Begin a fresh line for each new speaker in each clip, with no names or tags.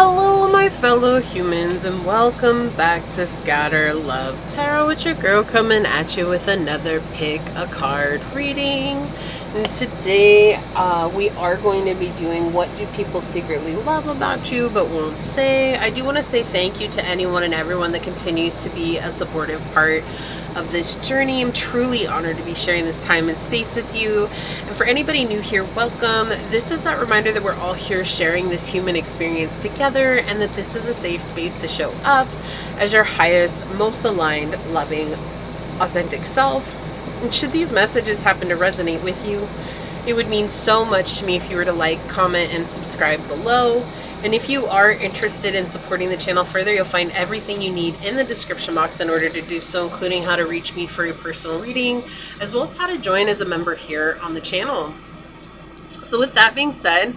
Hello, my fellow humans, and welcome back to Scatter Love Tarot with your girl coming at you with another pick a card reading. And today, we are going to be doing what do people secretly love about you but won't say. I do want to say thank you to anyone and everyone that continues to be a supportive part of this journey. I'm truly honored to be sharing this time and space with you. And for anybody new here, welcome. This is that reminder that we're all here sharing this human experience together, and that this is a safe space to show up as your highest, most aligned, loving, authentic self. And should these messages happen to resonate with you, it would mean so much to me if you were to like, comment, and subscribe below. And if you are interested in supporting the channel further, you'll find everything you need in the description box in order to do so, including how to reach me for a personal reading, as well as how to join as a member here on the channel. So with that being said,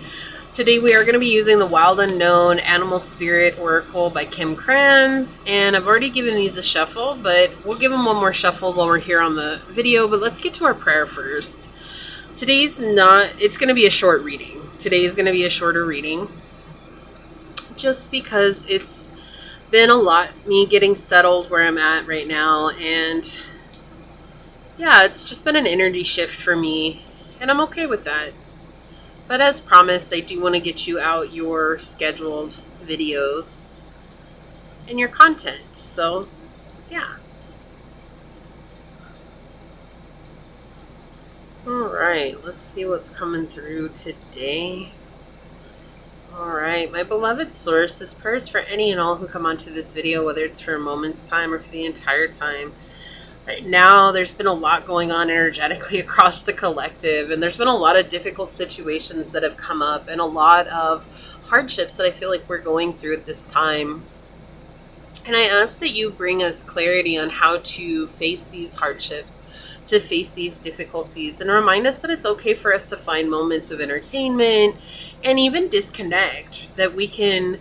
today we are going to be using the Wild Unknown Animal Spirit Oracle by Kim Krans. And I've already given these a shuffle, but we'll give them one more shuffle while we're here on the video. But let's get to our prayer first. It's going to be a short reading. Today is going to be a shorter reading, just because it's been a lot, me getting settled where I'm at right now, and yeah, it's just been an energy shift for me, and I'm okay with that. But as promised, I do want to get you out your scheduled videos and your content, so yeah. Alright, let's see what's coming through today. Alright, my beloved source, this prayer is for any and all who come onto this video, whether it's for a moment's time or for the entire time. Right now, there's been a lot going on energetically across the collective, and there's been a lot of difficult situations that have come up, and a lot of hardships that I feel like we're going through at this time. And I ask that you bring us clarity on how to face these hardships, to face these difficulties, and remind us that it's okay for us to find moments of entertainment and even disconnect, that we can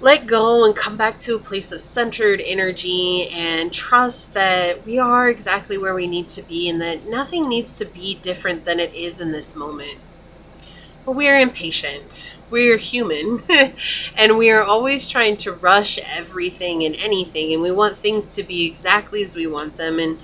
let go and come back to a place of centered energy and trust that we are exactly where we need to be, and that nothing needs to be different than it is in this moment. But we are impatient. We're human, and we are always trying to rush everything and anything, and we want things to be exactly as we want them, and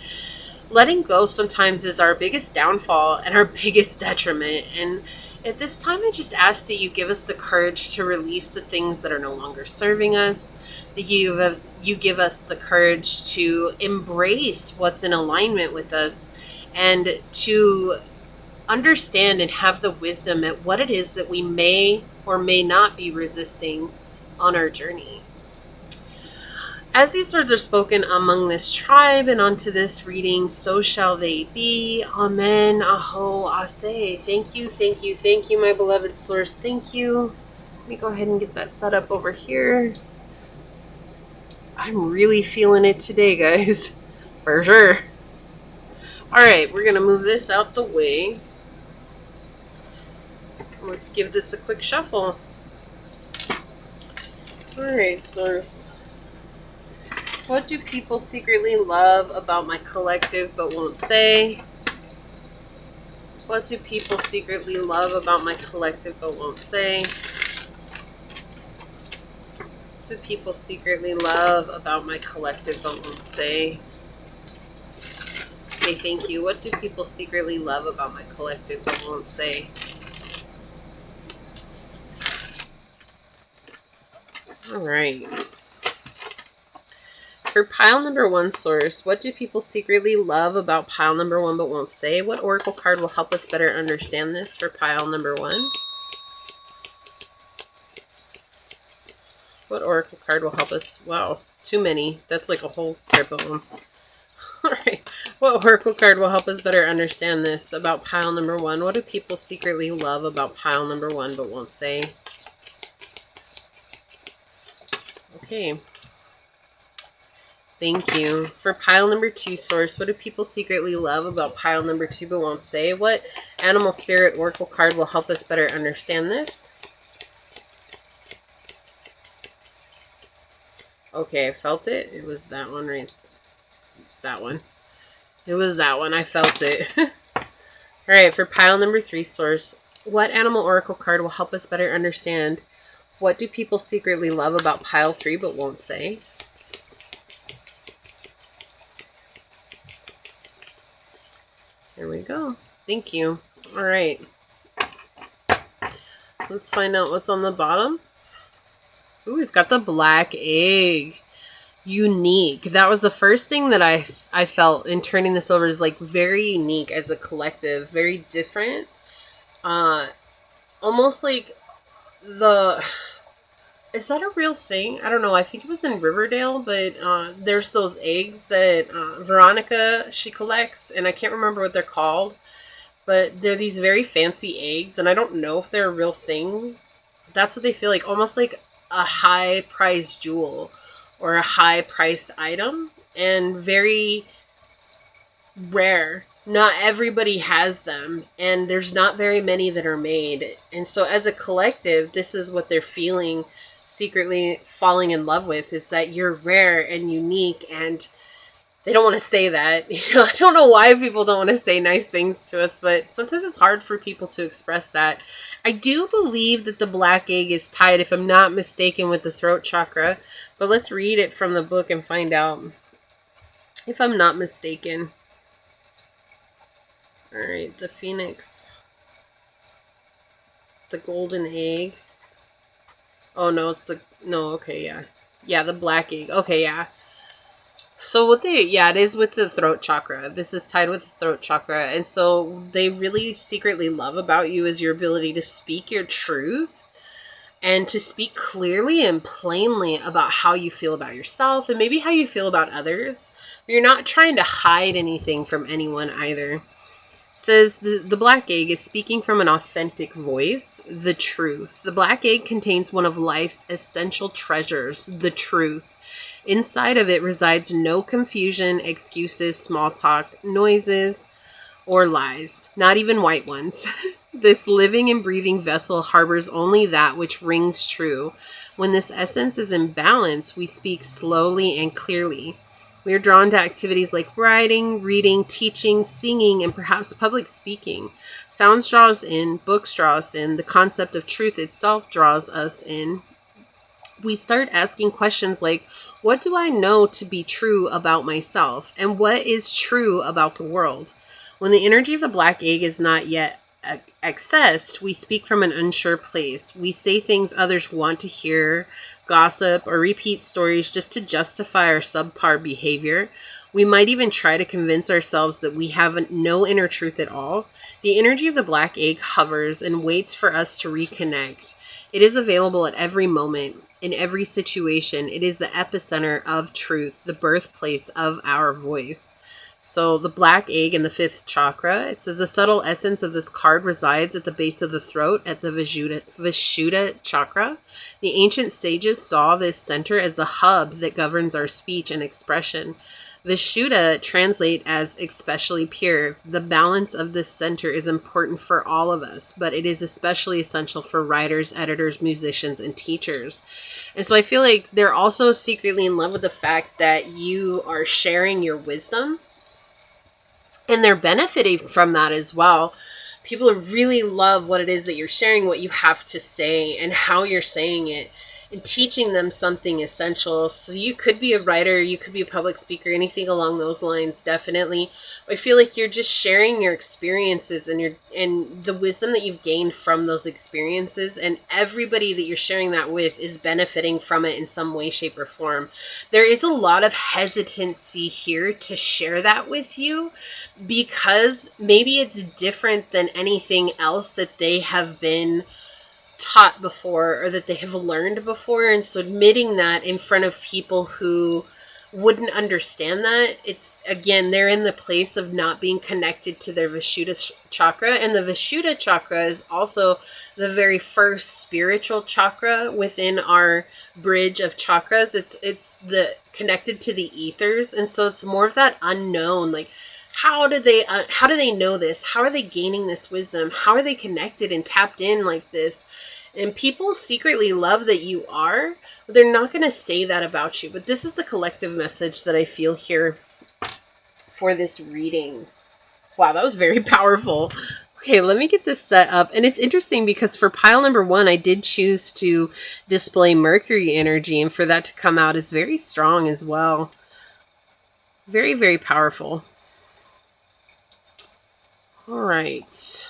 letting go sometimes is our biggest downfall and our biggest detriment. And at this time, I just ask that you give us the courage to release the things that are no longer serving us, that you give us the courage to embrace what's in alignment with us, and to understand and have the wisdom at what it is that we may or may not be resisting on our journey. As these words are spoken among this tribe and onto this reading, so shall they be. Amen. Aho. Ase. Thank you, thank you, thank you, my beloved source. Thank you. Let me go ahead and get that set up over here. I'm really feeling it today, guys. For sure. Alright, we're going to move this out the way. Let's give this a quick shuffle. Alright, source. What do people secretly love about my collective but won't say? What do people secretly love about my collective but won't say? What do people secretly love about my collective but won't say? Okay, thank you. What do people secretly love about my collective but won't say? Alright. For pile number one, source, what do people secretly love about pile number one but won't say? What oracle card will help us better understand this for pile number one? What oracle card will help us? Wow, too many. That's like a whole trip of them. Alright, what oracle card will help us better understand this about pile number one? What do people secretly love about pile number one but won't say? Okay. Thank you. For pile number two, source, what do people secretly love about pile number two but won't say? What animal spirit oracle card will help us better understand this? Okay, I felt it. It was that one, right? It's that one. It was that one. I felt it. Alright, for pile number three, source, what animal oracle card will help us better understand What do people secretly love about pile 3 but won't say? There we go. Thank you. All right. Let's find out what's on the bottom. Ooh, we've got the black egg. Unique. That was the first thing that I felt in turning this over, is like very unique as a collective, very different. Almost like is that a real thing? I don't know. I think it was in Riverdale, but there's those eggs that Veronica, she collects, and I can't remember what they're called, but they're these very fancy eggs, and I don't know if they're a real thing. That's what they feel like, almost like a high-priced jewel or a high-priced item, and very rare. Not everybody has them, and there's not very many that are made. And so as a collective, this is what they're feeling, secretly falling in love with, is that you're rare and unique, and they don't want to say that. You know, I don't know why people don't want to say nice things to us, but sometimes it's hard for people to express that. I do believe that the black egg is tied, if I'm not mistaken, with the throat chakra, but let's read it from the book and find out if I'm not mistaken. All right, the phoenix, the golden egg. Oh no, it's the, no, okay, yeah. Yeah, the black egg. Okay, yeah. So what it is with the throat chakra. This is tied with the throat chakra. And so they really secretly love about you is your ability to speak your truth and to speak clearly and plainly about how you feel about yourself and maybe how you feel about others. You're not trying to hide anything from anyone either. Says the black egg is speaking from an authentic voice, the truth. The black egg contains one of life's essential treasures, the truth. Inside of it resides no confusion, excuses, small talk, noises, or lies, not even white ones. This living and breathing vessel harbors only that which rings true. When this essence is in balance, we speak slowly and clearly. We are drawn to activities like writing, reading, teaching, singing, and perhaps public speaking. Sounds draw us in, books draw us in, the concept of truth itself draws us in. We start asking questions like, what do I know to be true about myself? And what is true about the world? When the energy of the black egg is not yet accessed, we speak from an unsure place. We say things others want to hear, gossip, or repeat stories just to justify our subpar behavior. We might even try to convince ourselves that we have no inner truth at all. The energy of the black egg hovers and waits for us to reconnect. It is available at every moment, in every situation. It is the epicenter of truth, the birthplace of our voice. So the black egg in the 5th chakra, it says the subtle essence of this card resides at the base of the throat at the Vishuddha chakra. The ancient sages saw this center as the hub that governs our speech and expression. Vishuddha translate as especially pure. The balance of this center is important for all of us, but it is especially essential for writers, editors, musicians, and teachers. And so I feel like they're also secretly in love with the fact that you are sharing your wisdom, and they're benefiting from that as well. People really love what it is that you're sharing, what you have to say, and how you're saying it, and teaching them something essential. So you could be a writer, you could be a public speaker, anything along those lines, definitely. I feel like you're just sharing your experiences and the wisdom that you've gained from those experiences, and everybody that you're sharing that with is benefiting from it in some way, shape, or form. There is a lot of hesitancy here to share that with you because maybe it's different than anything else that they have been taught before or that they have learned before, and so admitting that in front of people who wouldn't understand that, it's, again, they're in the place of not being connected to their Vishuddha chakra. And the Vishuddha chakra is also the very first spiritual chakra within our bridge of chakras. It's the connected to the ethers, and so it's more of that unknown, like how do they know this? How are they gaining this wisdom? How are they connected and tapped in like this? And people secretly love that you are. They're not going to say that about you, but this is the collective message that I feel here for this reading. Wow, that was very powerful. Okay, let me get this set up. And it's interesting because for pile number 1, I did choose to display Mercury energy. And for that to come out is very strong as well. Very, very powerful. All right.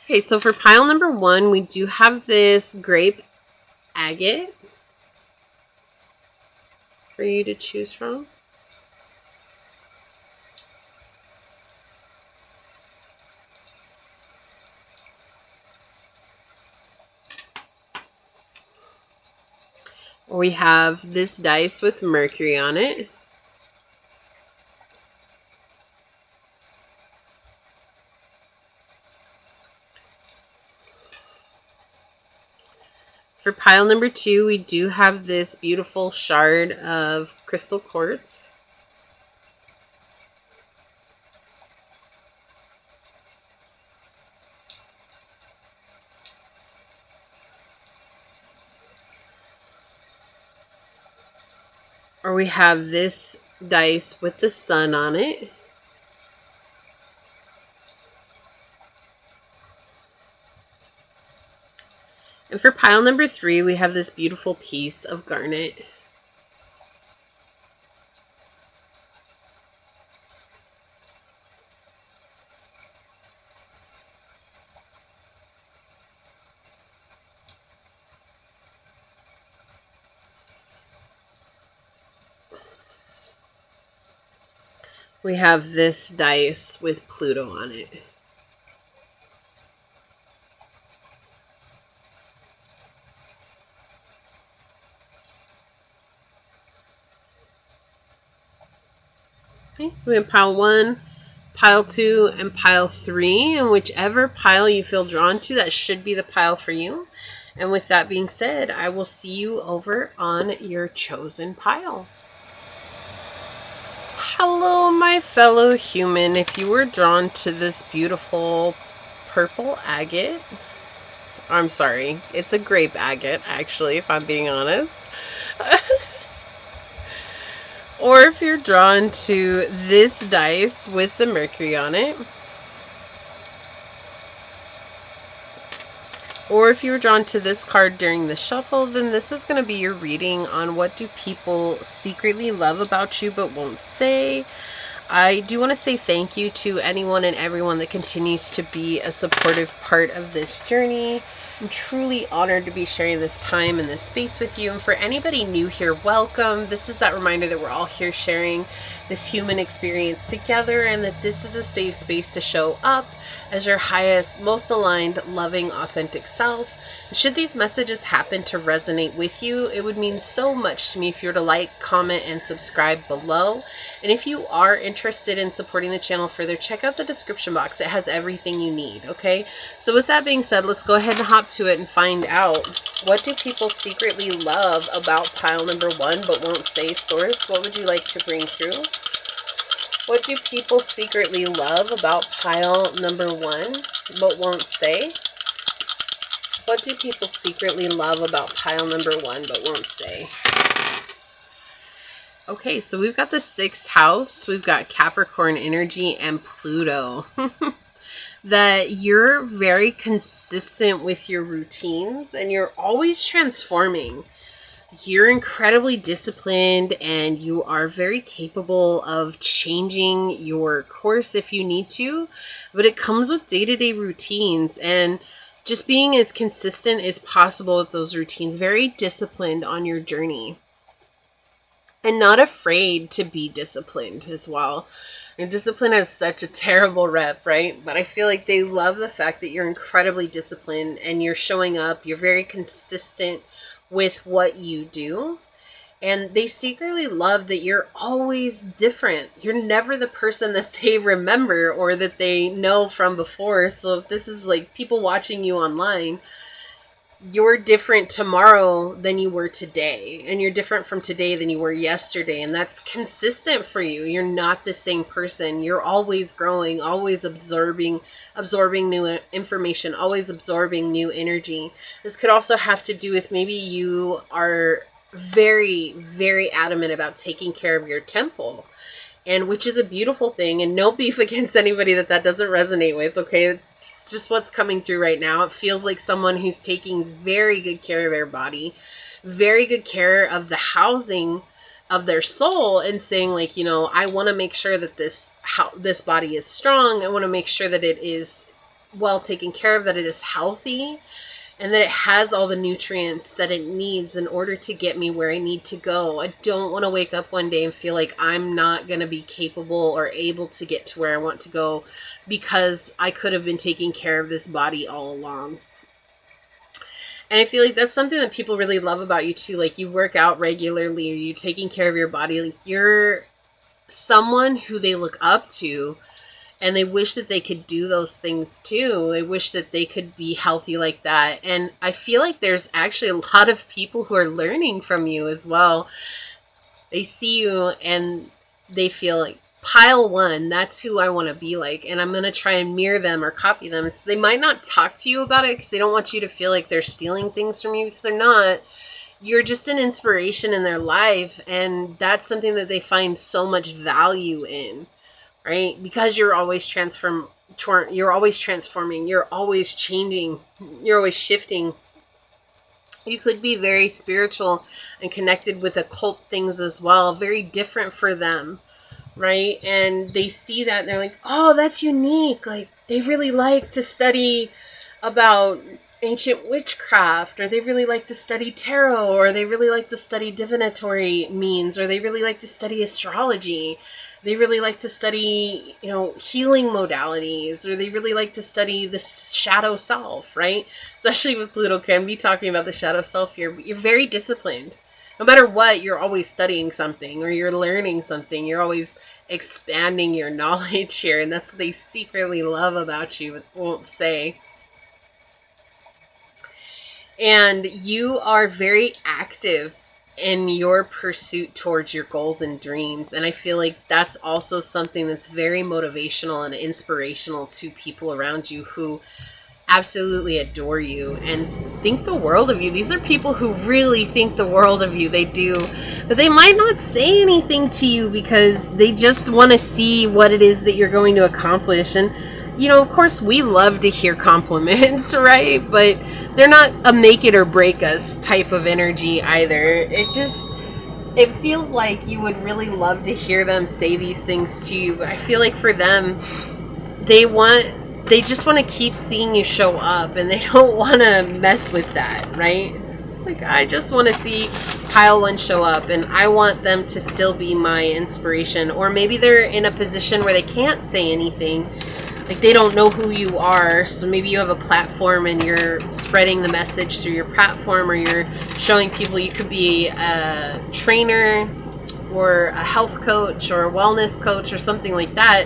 Okay, so for pile number 1, we do have this grape agate for you to choose from. We have this dice with Mercury on it. For pile number 2, we do have this beautiful shard of crystal quartz. Or we have this dice with the sun on it. And for pile number 3, we have this beautiful piece of garnet. We have this dice with Pluto on it. Okay, so we have pile 1, pile 2, and pile 3. And whichever pile you feel drawn to, that should be the pile for you. And with that being said, I will see you over on your chosen pile. Hello, my fellow human. If you were drawn to this beautiful purple agate, I'm sorry, it's a grape agate, actually, if I'm being honest. Or if you're drawn to this dice with the Mercury on it. Or if you were drawn to this card during the shuffle, then this is going to be your reading on what do people secretly love about you but won't say. I do want to say thank you to anyone and everyone that continues to be a supportive part of this journey. I'm truly honored to be sharing this time and this space with you. And for anybody new here, welcome. This is that reminder that we're all here sharing this human experience together, and that this is a safe space to show up as your highest, most aligned, loving, authentic self. Should these messages happen to resonate with you, it would mean so much to me if you were to like, comment, and subscribe below. And if you are interested in supporting the channel further, check out the description box. It has everything you need, okay? So with that being said, let's go ahead and hop to it and find out, what do people secretly love about pile number 1 but won't say, Source? What would you like to bring through? What do people secretly love about pile number 1 but won't say? What do people secretly love about pile number 1 but won't say? Okay, so we've got the 6th house, we've got Capricorn energy and Pluto. That you're very consistent with your routines and you're always transforming. You're incredibly disciplined and you are very capable of changing your course if you need to, but it comes with day-to-day routines and just being as consistent as possible with those routines, very disciplined on your journey. And not afraid to be disciplined as well. And discipline has such a terrible rep, right? But I feel like they love the fact that you're incredibly disciplined and you're showing up. You're very consistent with what you do. And they secretly love that you're always different. You're never the person that they remember or that they know from before. So if this is like people watching you online, you're different tomorrow than you were today, and you're different from today than you were yesterday, and that's consistent for you. You're not the same person. You're always growing, always absorbing new information, always absorbing new energy. This could also have to do with maybe you are very, very adamant about taking care of your temple. and which is a beautiful thing, and no beef against anybody that doesn't resonate with, okay? It's just what's coming through right now. It feels like someone who's taking very good care of their body, very good care of the housing of their soul, and saying like, you know, I want to make sure that this body is strong. I want to make sure that it is well taken care of, that it is healthy, and that it has all the nutrients that it needs in order to get me where I need to go. I don't want to wake up one day and feel like I'm not going to be capable or able to get to where I want to go because I could have been taking care of this body all along. And I feel like that's something that people really love about you too. Like, you work out regularly, or you're taking care of your body. Like, you're someone who they look up to, and they wish that they could do those things too. They wish that they could be healthy like that. And I feel like there's actually a lot of people who are learning from you as well. They see you and they feel like, pile one, that's who I want to be like. And I'm going to try and mirror them or copy them. So they might not talk to you about it because they don't want you to feel like they're stealing things from you, because they're not. You're just an inspiration in their life. And that's something that they find so much value in. Right? Because you're always you're always transforming, you're always changing, you're always shifting. You could be very spiritual and connected with occult things as well, very different for them, right? And they see that and they're like, oh, that's unique. Like, they really like to study about ancient witchcraft, or they really like to study tarot, or they really like to study divinatory means, or they really like to study astrology. They really like to study, you know, healing modalities, or they really like to study the shadow self, right? Especially with Pluto can be talking about the shadow self here. But you're very disciplined. No matter what, you're always studying something, or you're learning something. You're always expanding your knowledge here, and that's what they secretly love about you, but won't say. And you are very active in your pursuit towards your goals and dreams. And I feel like that's also something that's very motivational and inspirational to people around you who absolutely adore you and think the world of you. These are people who really think the world of you. They do. But they might not say anything to you because they just want to see what it is that you're going to accomplish. And, you know, of course, we love to hear compliments, right? But they're not a make it or break us type of energy either. It feels like you would really love to hear them say these things to you. But I feel like for them, they just want to keep seeing you show up, and they don't want to mess with that, right? Like, I just want to see pile one show up, and I want them to still be my inspiration. Or maybe they're in a position where they can't say anything. Like, they don't know who you are, so maybe you have a platform and you're spreading the message through your platform, or you're showing people. You could be a trainer or a health coach or a wellness coach or something like that,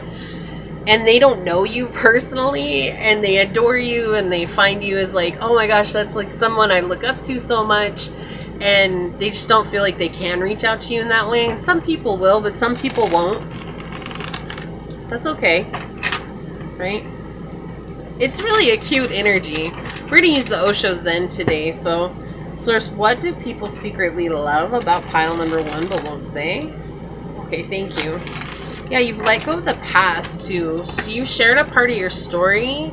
and they don't know you personally, and they adore you, and they find you as like, oh my gosh, that's like someone I look up to so much, and they just don't feel like they can reach out to you in that way. And some people will, but some people won't. That's okay. Right? It's really a cute energy. We're going to use the Osho Zen today. So, Source, what do people secretly love about pile number one but won't say? Okay, thank you. Yeah, you've let go of the past too. So you shared a part of your story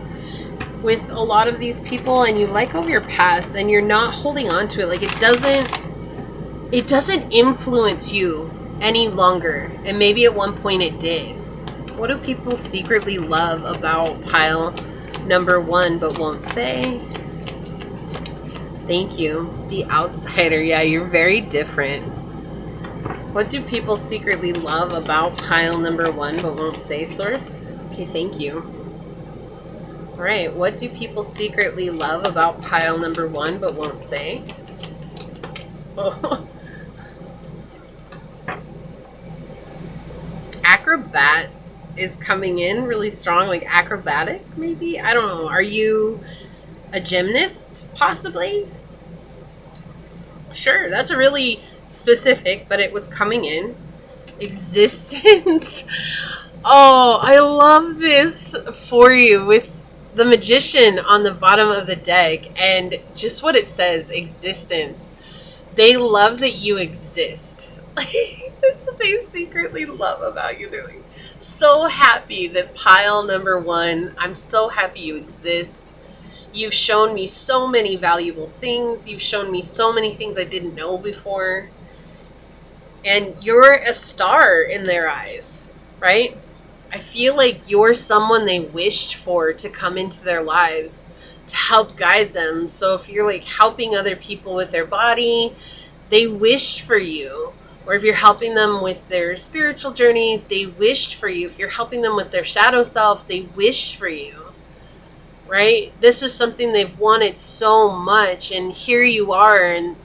with a lot of these people, and you let go of your past, and you're not holding on to it. Like, it doesn't influence you any longer. And maybe at one point it did. What do people secretly love about pile number one but won't say? Thank you. The outsider. Yeah, you're very different. What do people secretly love about pile number one but won't say, Source? Okay, thank you. Alright, what do people secretly love about pile number one but won't say? Oh. Acrobat is coming in really strong, like acrobatic, maybe? I don't know. Are you a gymnast, possibly? Sure, that's a really specific, but it was coming in. Existence. Oh, I love this for you with the Magician on the bottom of the deck, and just what it says, existence. They love that you exist. That's what they secretly love about you. They're like so happy that pile number one, I'm so happy you exist. You've shown me so many valuable things. You've shown me so many things I didn't know before. And you're a star in their eyes, right? I feel like you're someone they wished for to come into their lives to help guide them. So if you're like helping other people with their body, they wished for you. Or if you're helping them with their spiritual journey, they wished for you. If you're helping them with their shadow self, they wished for you. Right? This is something they've wanted so much, and here you are, and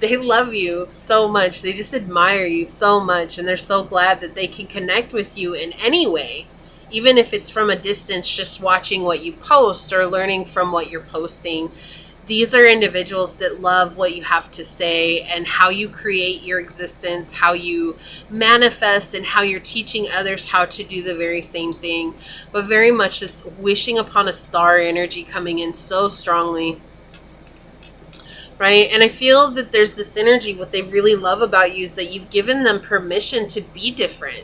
they love you so much. They just admire you so much, and they're so glad that they can connect with you in any way, even if it's from a distance, just watching what you post or learning from what you're posting. These are individuals that love what you have to say and how you create your existence, how you manifest, and how you're teaching others how to do the very same thing. But very much this wishing upon a star energy coming in so strongly. Right? And I feel that there's this energy, what they really love about you is that you've given them permission to be different.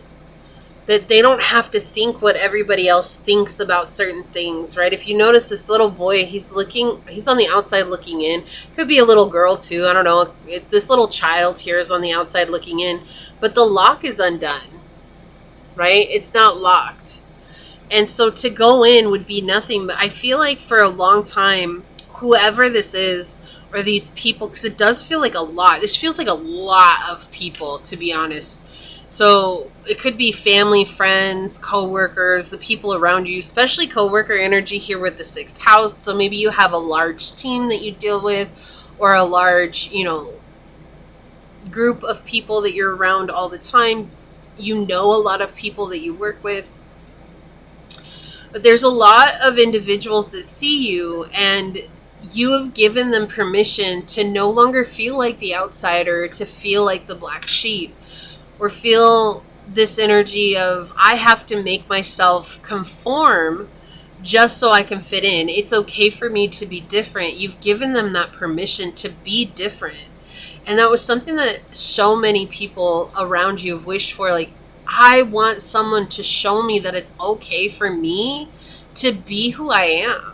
That they don't have to think what everybody else thinks about certain things, right? If you notice this little boy, he's on the outside looking in. Could be a little girl too, I don't know. This little child here is on the outside looking in. But the lock is undone, right? It's not locked. And so to go in would be nothing. But I feel like for a long time, whoever this is, or these people, because it does feel like a lot. This feels like a lot of people, to be honest. So it could be family, friends, co-workers, the people around you, especially co-worker energy here with the 6th house. So maybe you have a large team that you deal with, or a large, group of people that you're around all the time. You know a lot of people that you work with. But there's a lot of individuals that see you, and you have given them permission to no longer feel like the outsider, to feel like the black sheep. Or feel this energy of, I have to make myself conform just so I can fit in. It's okay for me to be different. You've given them that permission to be different. And that was something that so many people around you have wished for. Like, I want someone to show me that it's okay for me to be who I am.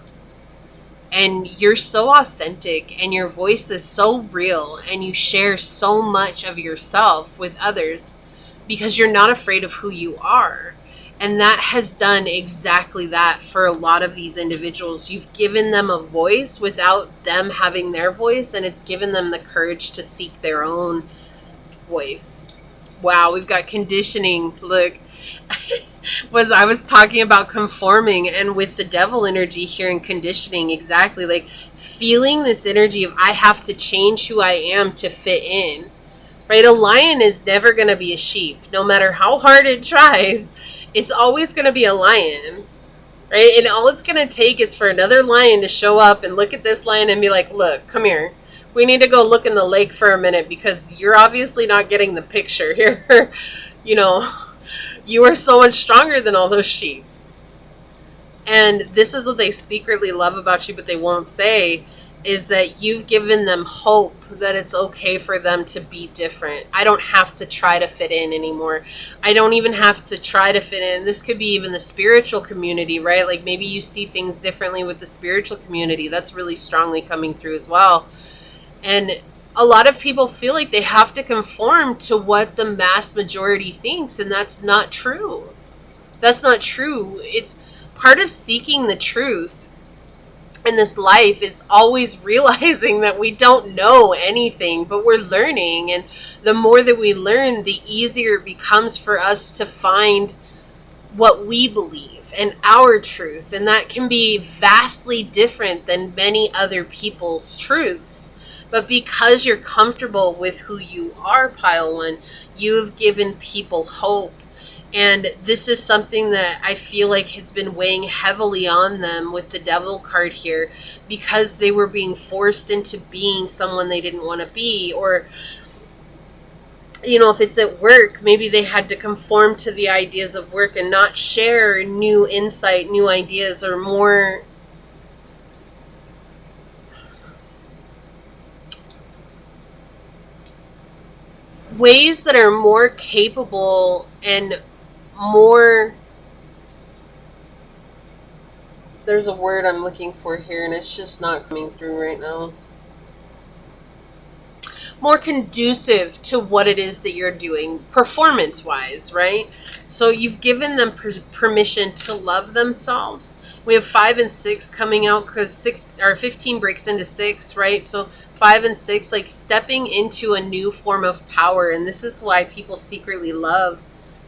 And you're so authentic, and your voice is so real, and you share so much of yourself with others because you're not afraid of who you are. And that has done exactly that for a lot of these individuals. You've given them a voice without them having their voice, and it's given them the courage to seek their own voice. Wow, we've got conditioning. Look. I was talking about conforming, and with the devil energy here and conditioning, exactly, like feeling this energy of I have to change who I am to fit in, right? A lion is never going to be a sheep. No matter how hard it tries, it's always going to be a lion, right? And all it's going to take is for another lion to show up and look at this lion and be like, look, come here. We need to go look in the lake for a minute because you're obviously not getting the picture here. You are so much stronger than all those sheep. And this is what they secretly love about you, but they won't say, is that you've given them hope that it's okay for them to be different. I don't have to try to fit in anymore. I don't even have to try to fit in. This could be even the spiritual community, right? Like maybe you see things differently with the spiritual community. That's really strongly coming through as well. And a lot of people feel like they have to conform to what the mass majority thinks, and that's not true. That's not true. It's part of seeking the truth in this life is always realizing that we don't know anything, but we're learning, and the more that we learn, the easier it becomes for us to find what we believe and our truth, and that can be vastly different than many other people's truths. But because you're comfortable with who you are, Pile 1, you have given people hope. And this is something that I feel like has been weighing heavily on them with the Devil card here, because they were being forced into being someone they didn't want to be. Or, if it's at work, maybe they had to conform to the ideas of work and not share new insight, new ideas, or more ways that are more capable and more, there's a word I'm looking for here and it's just not coming through right now, more conducive to what it is that you're doing performance wise, right? So you've given them permission to love themselves. We have 5 and 6 coming out because 6 or 15 breaks into 6, right? So 5 and 6, like stepping into a new form of power. And this is why people secretly love,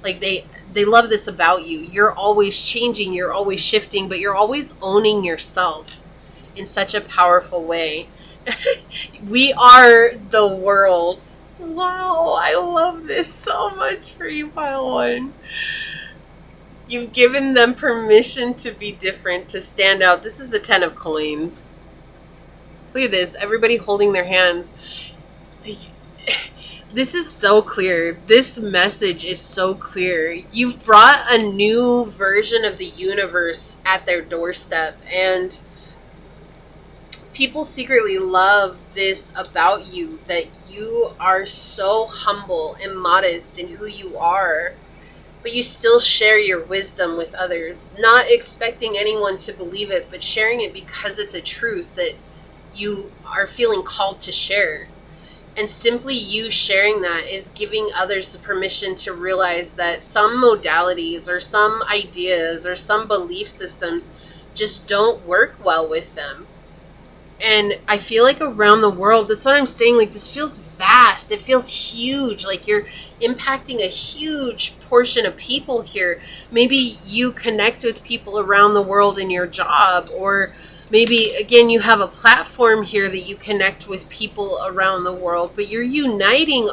like they love this about you. You're always changing, you're always shifting, but you're always owning yourself in such a powerful way. We are the world. Wow, I love this so much for you, Pile 1. You've given them permission to be different, to stand out. This is the 10 of coins. Look at this. Everybody holding their hands. This is so clear. This message is so clear. You've brought a new version of the universe at their doorstep, and people secretly love this about you, that you are so humble and modest in who you are, but you still share your wisdom with others, not expecting anyone to believe it, but sharing it because it's a truth that you are feeling called to share. And simply you sharing that is giving others the permission to realize that some modalities or some ideas or some belief systems just don't work well with them. And I feel like around the world, that's what I'm saying, like this feels vast, it feels huge, like you're impacting a huge portion of people here. Maybe you connect with people around the world in your job, or maybe again you have a platform here that you connect with people around the world, but you're uniting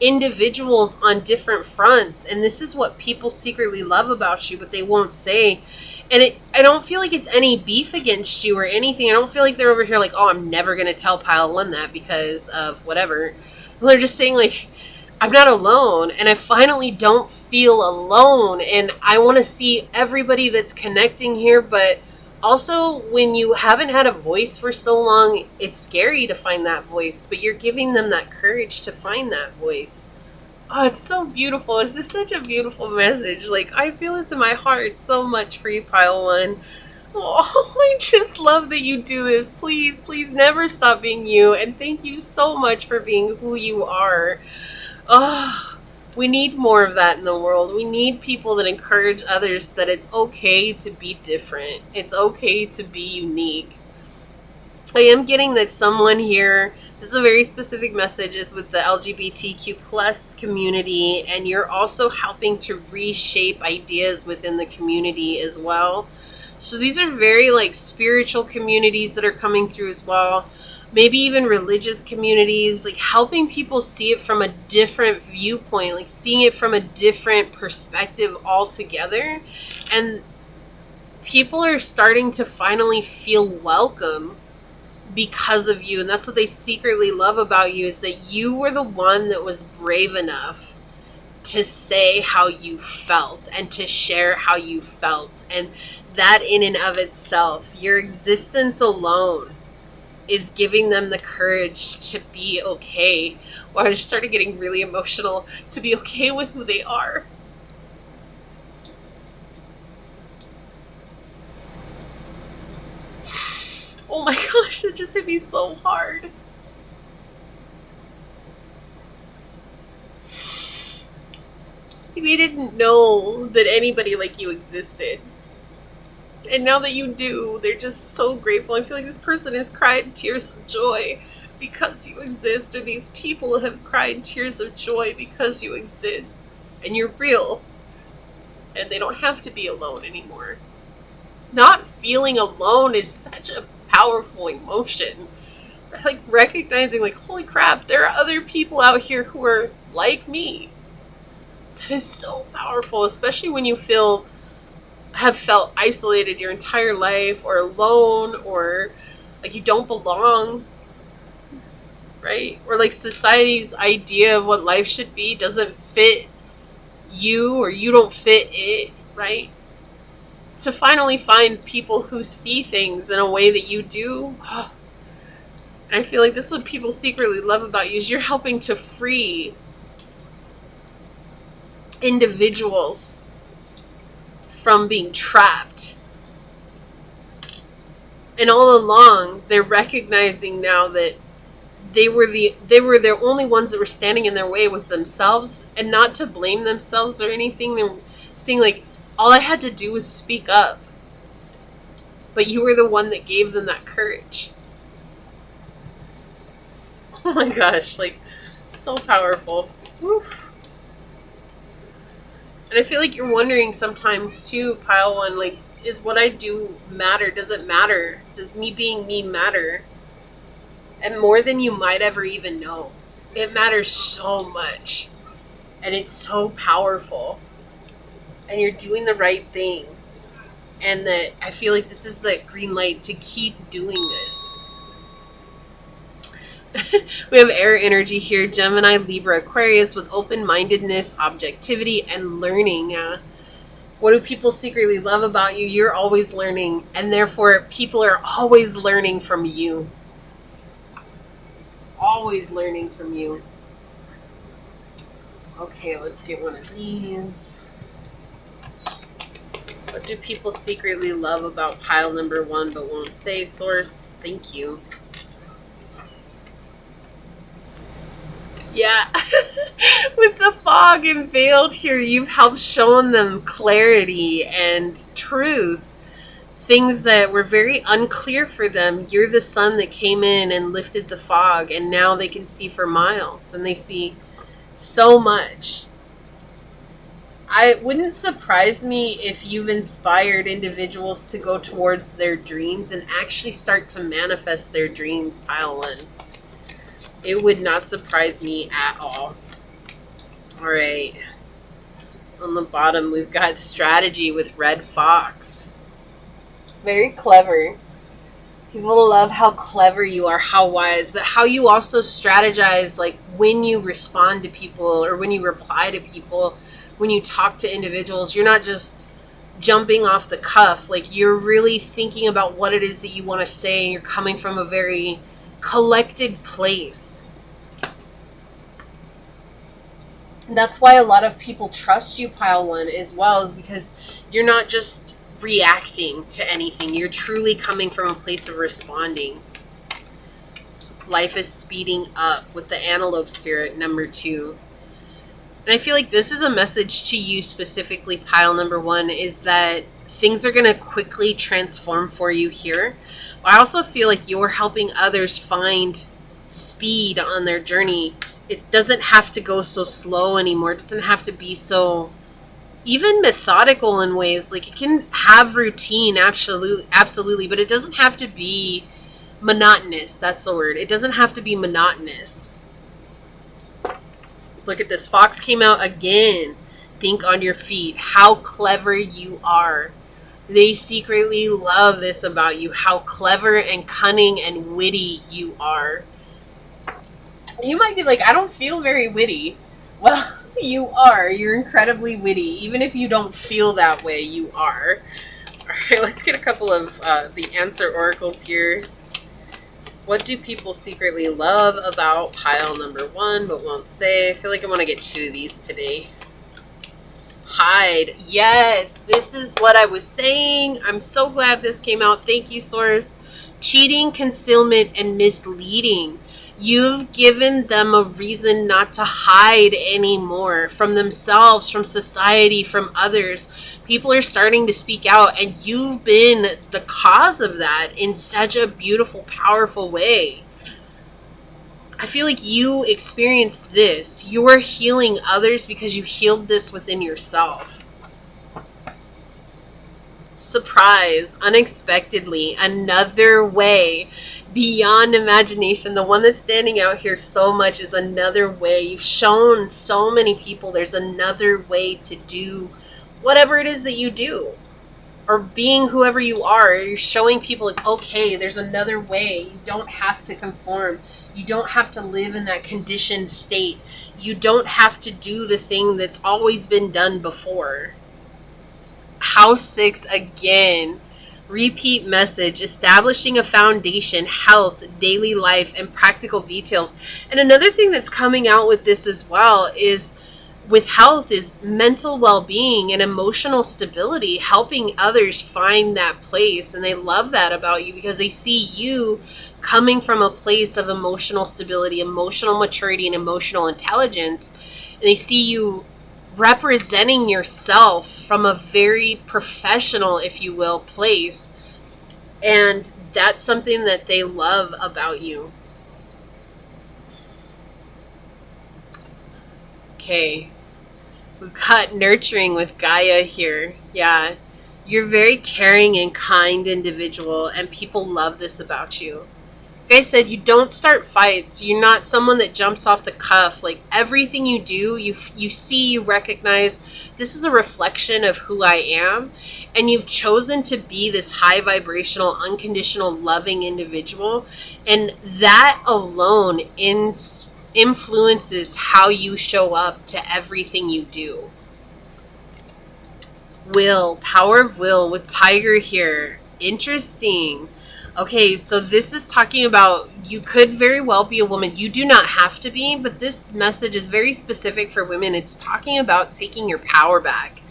individuals on different fronts. And this is what people secretly love about you, but they won't say. And I don't feel like it's any beef against you or anything. I don't feel like they're over here like, oh, I'm never going to tell Pile 1 that because of whatever. Well, they're just saying like, I'm not alone, and I finally don't feel alone, and I want to see everybody that's connecting here. But also, when you haven't had a voice for so long, it's scary to find that voice, but you're giving them that courage to find that voice. Oh, it's so beautiful. It's just such a beautiful message. Like, I feel this in my heart so much for you, Pile 1. Oh, I just love that you do this. Please, please never stop being you. And thank you so much for being who you are. Oh, we need more of that in the world. We need people that encourage others that it's okay to be different. It's okay to be unique. I am getting that someone here, this is a very specific message, is with the LGBTQ plus community, and you're also helping to reshape ideas within the community as well. So these are very like spiritual communities that are coming through as well. Maybe even religious communities, like helping people see it from a different viewpoint, like seeing it from a different perspective altogether. And people are starting to finally feel welcome because of you. And that's what they secretly love about you, is that you were the one that was brave enough to say how you felt and to share how you felt. And that in and of itself, your existence alone, is giving them the courage to be okay. Well, I just started getting really emotional, to be okay with who they are. Oh my gosh, that just hit me so hard. We didn't know that anybody like you existed. And now that you do, they're just so grateful. I feel like this person has cried tears of joy because you exist, or these people have cried tears of joy because you exist. And you're real. And they don't have to be alone anymore. Not feeling alone is such a powerful emotion. Like recognizing, like, holy crap, there are other people out here who are like me. That is so powerful, especially when you have felt isolated your entire life, or alone, or like you don't belong, right? Or like society's idea of what life should be doesn't fit you, or you don't fit it, right? To finally find people who see things in a way that you do. And I feel like this is what people secretly love about you, is you're helping to free individuals from being trapped. And all along, they're recognizing now that they were the only ones that were standing in their way was themselves, and not to blame themselves or anything. They're seeing like, all I had to do was speak up. But you were the one that gave them that courage. Oh my gosh, like, so powerful. Oof. And I feel like you're wondering sometimes too, pile one, like, is what I do matter? Does it matter? Does me being me matter? And more than you might ever even know. It matters so much. And it's so powerful. And you're doing the right thing. And that I feel like this is the green light to keep doing this. We have air energy here, Gemini, Libra, Aquarius, with open-mindedness, objectivity, and learning. What do people secretly love about you? You're always learning, and therefore people are always learning from you. Always learning from you. Okay, let's get one of these. What do people secretly love about pile number 1 but won't say? Source, thank you. Yeah, with the fog and veiled here, you've helped shown them clarity and truth. Things that were very unclear for them. You're the sun that came in and lifted the fog, and now they can see for miles, and they see so much. It wouldn't surprise me if you've inspired individuals to go towards their dreams and actually start to manifest their dreams, pile 1. It would not surprise me at all. Alright. On the bottom, we've got strategy with red fox. Very clever. People love how clever you are, how wise, but how you also strategize, like when you respond to people or when you reply to people, when you talk to individuals. You're not just jumping off the cuff. Like, you're really thinking about what it is that you want to say, and you're coming from a very collected place. And that's why a lot of people trust you, pile 1, as well, is because you're not just reacting to anything. You're truly coming from a place of responding. Life is speeding up with the antelope spirit, number 2. And I feel like this is a message to you specifically, pile number 1, is that things are going to quickly transform for you here. I also feel like you're helping others find speed on their journey. It doesn't have to go so slow anymore. It doesn't have to be so even methodical in ways. Like, it can have routine, absolutely, but it doesn't have to be monotonous. That's the word. It doesn't have to be monotonous. Look at this. Fox came out again. Think on your feet. How clever you are. They secretly love this about you. How clever and cunning and witty you are. You might be like, I don't feel very witty. Well, you are. You're incredibly witty. Even if you don't feel that way, you are. Alright, let's get a couple of the answer oracles here. What do people secretly love about pile number 1 but won't say? I feel like I want to get 2 of these today. Hide. Yes, this is what I was saying. I'm so glad this came out. Thank you, source. Cheating, concealment, and misleading. You've given them a reason not to hide anymore from themselves, from society, from others. People are starting to speak out, and you've been the cause of that in such a beautiful, powerful way. I feel like you experienced this. You're healing others because you healed this within yourself. Surprise, unexpectedly, another way. Beyond imagination. The one that's standing out here so much is another way. You've shown so many people there's another way to do whatever it is that you do. Or being whoever you are. You're showing people it's okay. There's another way. You don't have to conform. You don't have to live in that conditioned state. You don't have to do the thing that's always been done before. House 6 again. Repeat message, establishing a foundation, health, daily life, and practical details. And another thing that's coming out with this as well is with health is mental well-being and emotional stability, helping others find that place. And they love that about you because they see you coming from a place of emotional stability, emotional maturity, and emotional intelligence. And they see you representing yourself from a very professional, if you will, place. And that's something that they love about you. Okay. We've got nurturing with Gaia here. Yeah. You're a very caring and kind individual, and people love this about you. Like I said, you don't start fights. You're not someone that jumps off the cuff. Like, everything you do, you see, you recognize, this is a reflection of who I am. And you've chosen to be this high vibrational, unconditional, loving individual. And that alone influences how you show up to everything you do. Will, power of will with Tiger here. Interesting. Okay, so this is talking about, you could very well be a woman. You do not have to be, but this message is very specific for women. It's talking about taking your power back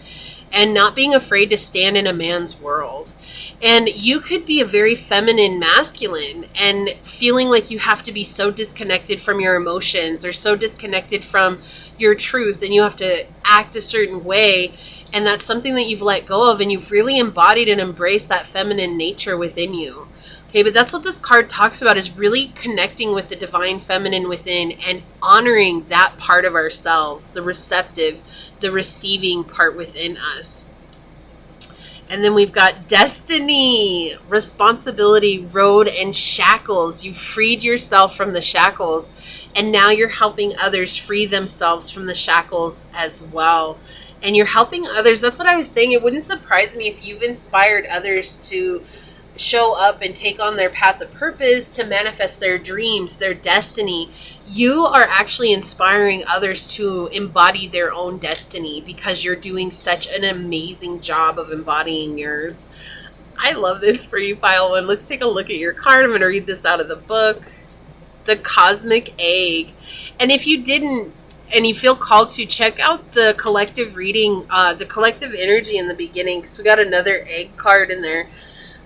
and not being afraid to stand in a man's world. And you could be a very feminine masculine and feeling like you have to be so disconnected from your emotions or so disconnected from your truth, and you have to act a certain way. And that's something that you've let go of, and you've really embodied and embraced that feminine nature within you. Okay, but that's what this card talks about, is really connecting with the divine feminine within and honoring that part of ourselves, the receptive, the receiving part within us. And then we've got destiny, responsibility, road, and shackles. You freed yourself from the shackles, and now you're helping others free themselves from the shackles as well. And you're helping others. That's what I was saying. It wouldn't surprise me if you've inspired others to show up and take on their path of purpose, to manifest their dreams, their destiny. You are actually inspiring others to embody their own destiny because you're doing such an amazing job of embodying yours. I love this for you, Pile 1. Let's take a look at your card. I'm going to read this out of the book. The Cosmic Egg. And if you didn't, and you feel called to, check out the collective reading, the collective energy in the beginning, because we got another egg card in there.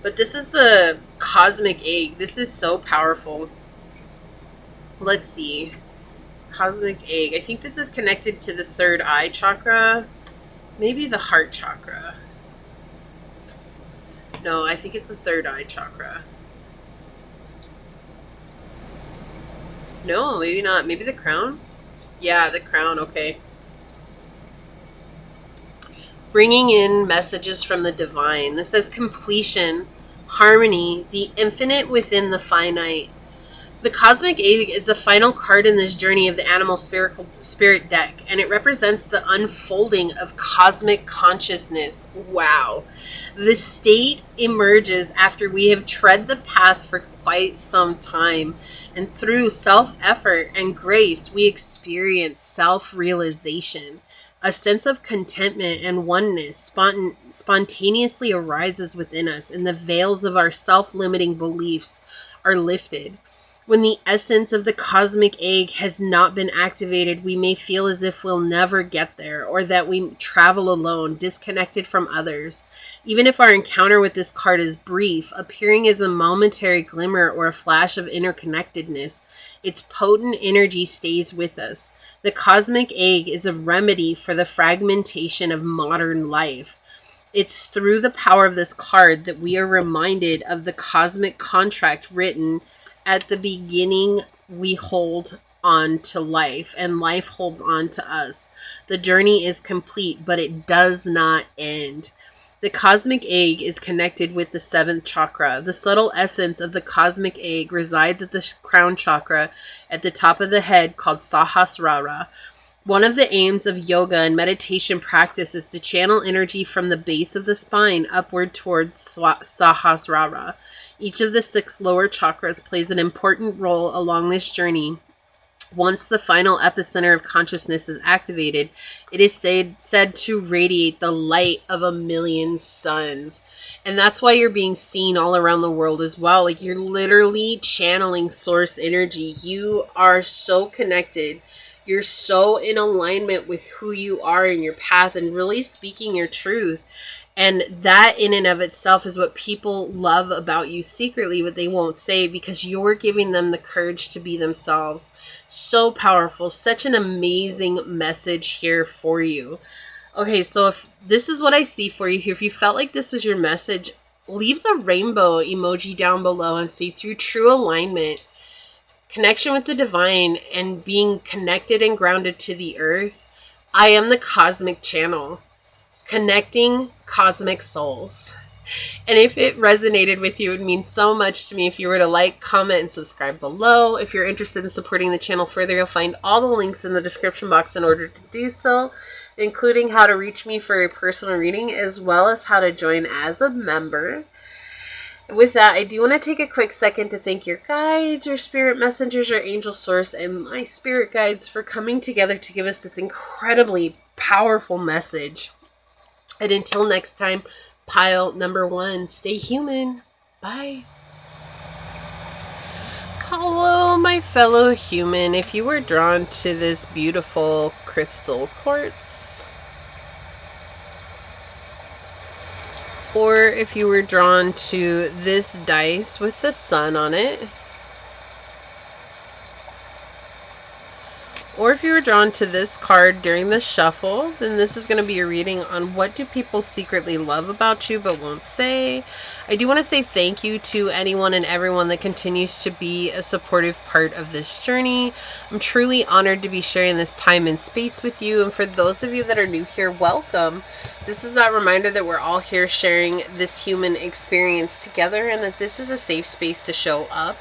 But this is the Cosmic Egg. This is so powerful. Let's see. Cosmic Egg. I think this is connected to the third eye chakra. Maybe the heart chakra. No, I think it's the third eye chakra. No, maybe not. Maybe the crown? Yeah, the crown. Okay. Bringing in messages from the divine. This says completion, harmony, the infinite within the finite. The Cosmic Egg is the final card in this journey of the Animal Spirit deck, and it represents the unfolding of cosmic consciousness. Wow. The state emerges after we have tread the path for quite some time, and through self-effort and grace, we experience self-realization. A sense of contentment and oneness spontaneously arises within us, and the veils of our self-limiting beliefs are lifted. When the essence of the cosmic egg has not been activated, we may feel as if we'll never get there, or that we travel alone, disconnected from others. Even if our encounter with this card is brief, appearing as a momentary glimmer or a flash of interconnectedness, its potent energy stays with us. The cosmic egg is a remedy for the fragmentation of modern life. It's through the power of this card that we are reminded of the cosmic contract written at the beginning. We hold on to life, and life holds on to us. The journey is complete, but it does not end. The cosmic egg is connected with the seventh chakra. The subtle essence of the cosmic egg resides at the crown chakra at the top of the head, called Sahasrara. One of the aims of yoga and meditation practice is to channel energy from the base of the spine upward towards Sahasrara. Each of the 6 lower chakras plays an important role along this journey. Once the final epicenter of consciousness is activated, it is said to radiate the light of 1,000,000 suns. And that's why you're being seen all around the world as well. Like, you're literally channeling source energy. You are so connected. you're so in alignment with who you are in your path and really speaking your truth. And that in and of itself is what people love about you secretly, but they won't say, because you're giving them the courage to be themselves. So powerful. Such an amazing message here for you. Okay, so if this is what I see for you here, if you felt like this was your message, leave the rainbow emoji down below and see through true alignment, connection with the divine, and being connected and grounded to the earth. I am the cosmic channel, connecting cosmic souls. And if it resonated with you, it would mean so much to me if you were to like, comment, and subscribe below. If you're interested in supporting the channel further, you'll find all the links in the description box in order to do so, including how to reach me for a personal reading, as well as how to join as a member. With that, I do want to take a quick second to thank your guides, your spirit messengers, your angel source, and my spirit guides for coming together to give us this incredibly powerful message. And until next time, pile number 1, stay human. Bye. Hello, my fellow human. If you were drawn to this beautiful crystal quartz, or if you were drawn to this dice with the sun on it, or if you were drawn to this card during the shuffle, then this is going to be a reading on what do people secretly love about you but won't say. I do want to say thank you to anyone and everyone that continues to be a supportive part of this journey. I'm truly honored to be sharing this time and space with you. And for those of you that are new here, welcome. This is that reminder that we're all here sharing this human experience together, and that this is a safe space to show up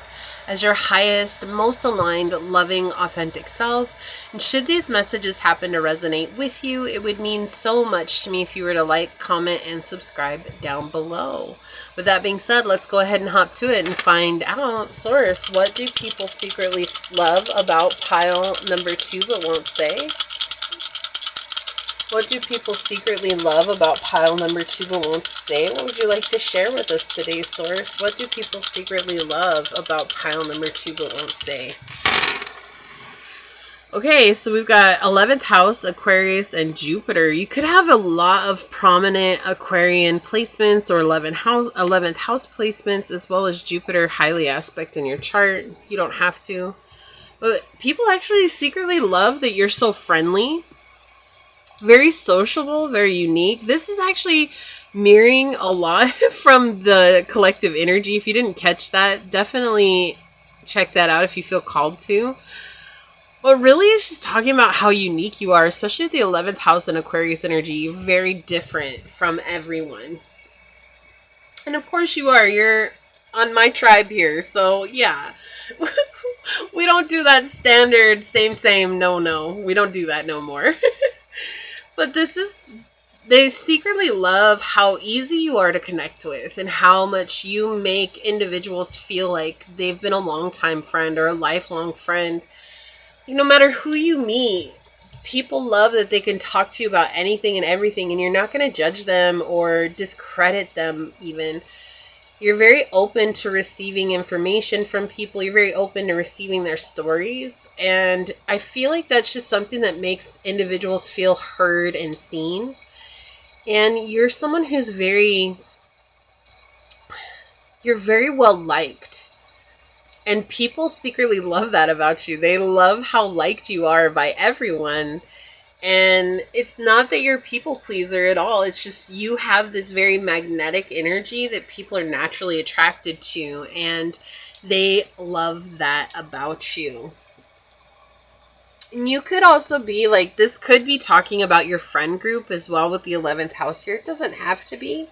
as your highest, most aligned, loving, authentic self. And should these messages happen to resonate with you, it would mean so much to me if you were to like, comment, and subscribe down below. With that being said, let's go ahead and hop to it and find out, source, what do people secretly love about pile number 2 but won't say? What do people secretly love about pile number 2 but won't say? What would you like to share with us today, source? What do people secretly love about pile number 2 but won't say? Okay, so we've got 11th house, Aquarius, and Jupiter. You could have a lot of prominent Aquarian placements or 11th house placements, as well as Jupiter highly aspect in your chart. You don't have to. But people actually secretly love that you're so friendly. Very sociable, very unique. This is actually mirroring a lot from the collective energy. If you didn't catch that, definitely check that out if you feel called to. But really, it's just talking about how unique you are, especially with the 11th house and Aquarius energy. You're very different from everyone. And of course you are. You're on my tribe here. So, yeah. We don't do that standard same, no. We don't do that no more. But they secretly love how easy you are to connect with and how much you make individuals feel like they've been a long-time friend or a lifelong friend. No matter who you meet, people love that they can talk to you about anything and everything, and you're not going to judge them or discredit them even. You're very open to receiving information from people. You're very open to receiving their stories. And I feel like that's just something that makes individuals feel heard and seen. And you're someone who's you're very well liked. And people secretly love that about you. They love how liked you are by everyone. And it's not that you're a people pleaser at all. It's just you have this very magnetic energy that people are naturally attracted to. And they love that about you. And you could also be like, this could be talking about your friend group as well with the 11th house here. It doesn't have to be.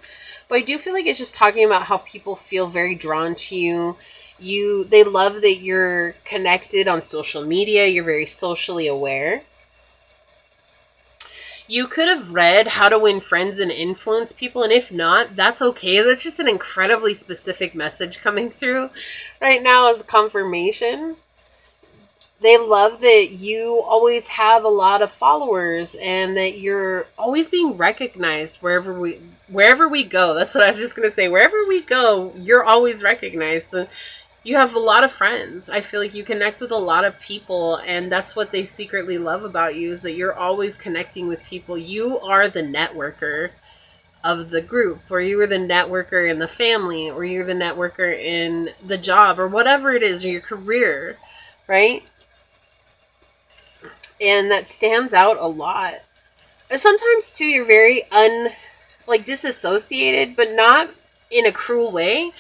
But I do feel like it's just talking about how people feel very drawn to you. They love that you're connected on social media. You're very socially aware. You could have read How to Win Friends and Influence People, and if not, that's okay. That's just an incredibly specific message coming through right now as confirmation. They love that you always have a lot of followers and that you're always being recognized wherever we go. That's what I was just going to say. Wherever we go, you're always recognized. So You have a lot of friends. I feel like you connect with a lot of people, and that's what they secretly love about you, is that you're always connecting with people. You are the networker of the group, or you are the networker in the family, or you're the networker in the job, or whatever it is, or your career, right? And that stands out a lot. And sometimes, too, you're very disassociated, but not in a cruel way.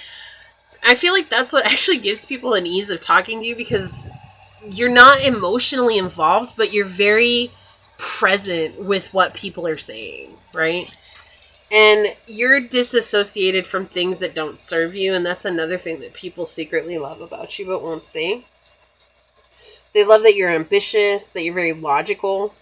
I feel like that's what actually gives people an ease of talking to you, because you're not emotionally involved, but you're very present with what people are saying, right? And you're disassociated from things that don't serve you, and that's another thing that people secretly love about you but won't say. They love that you're ambitious, that you're very logical.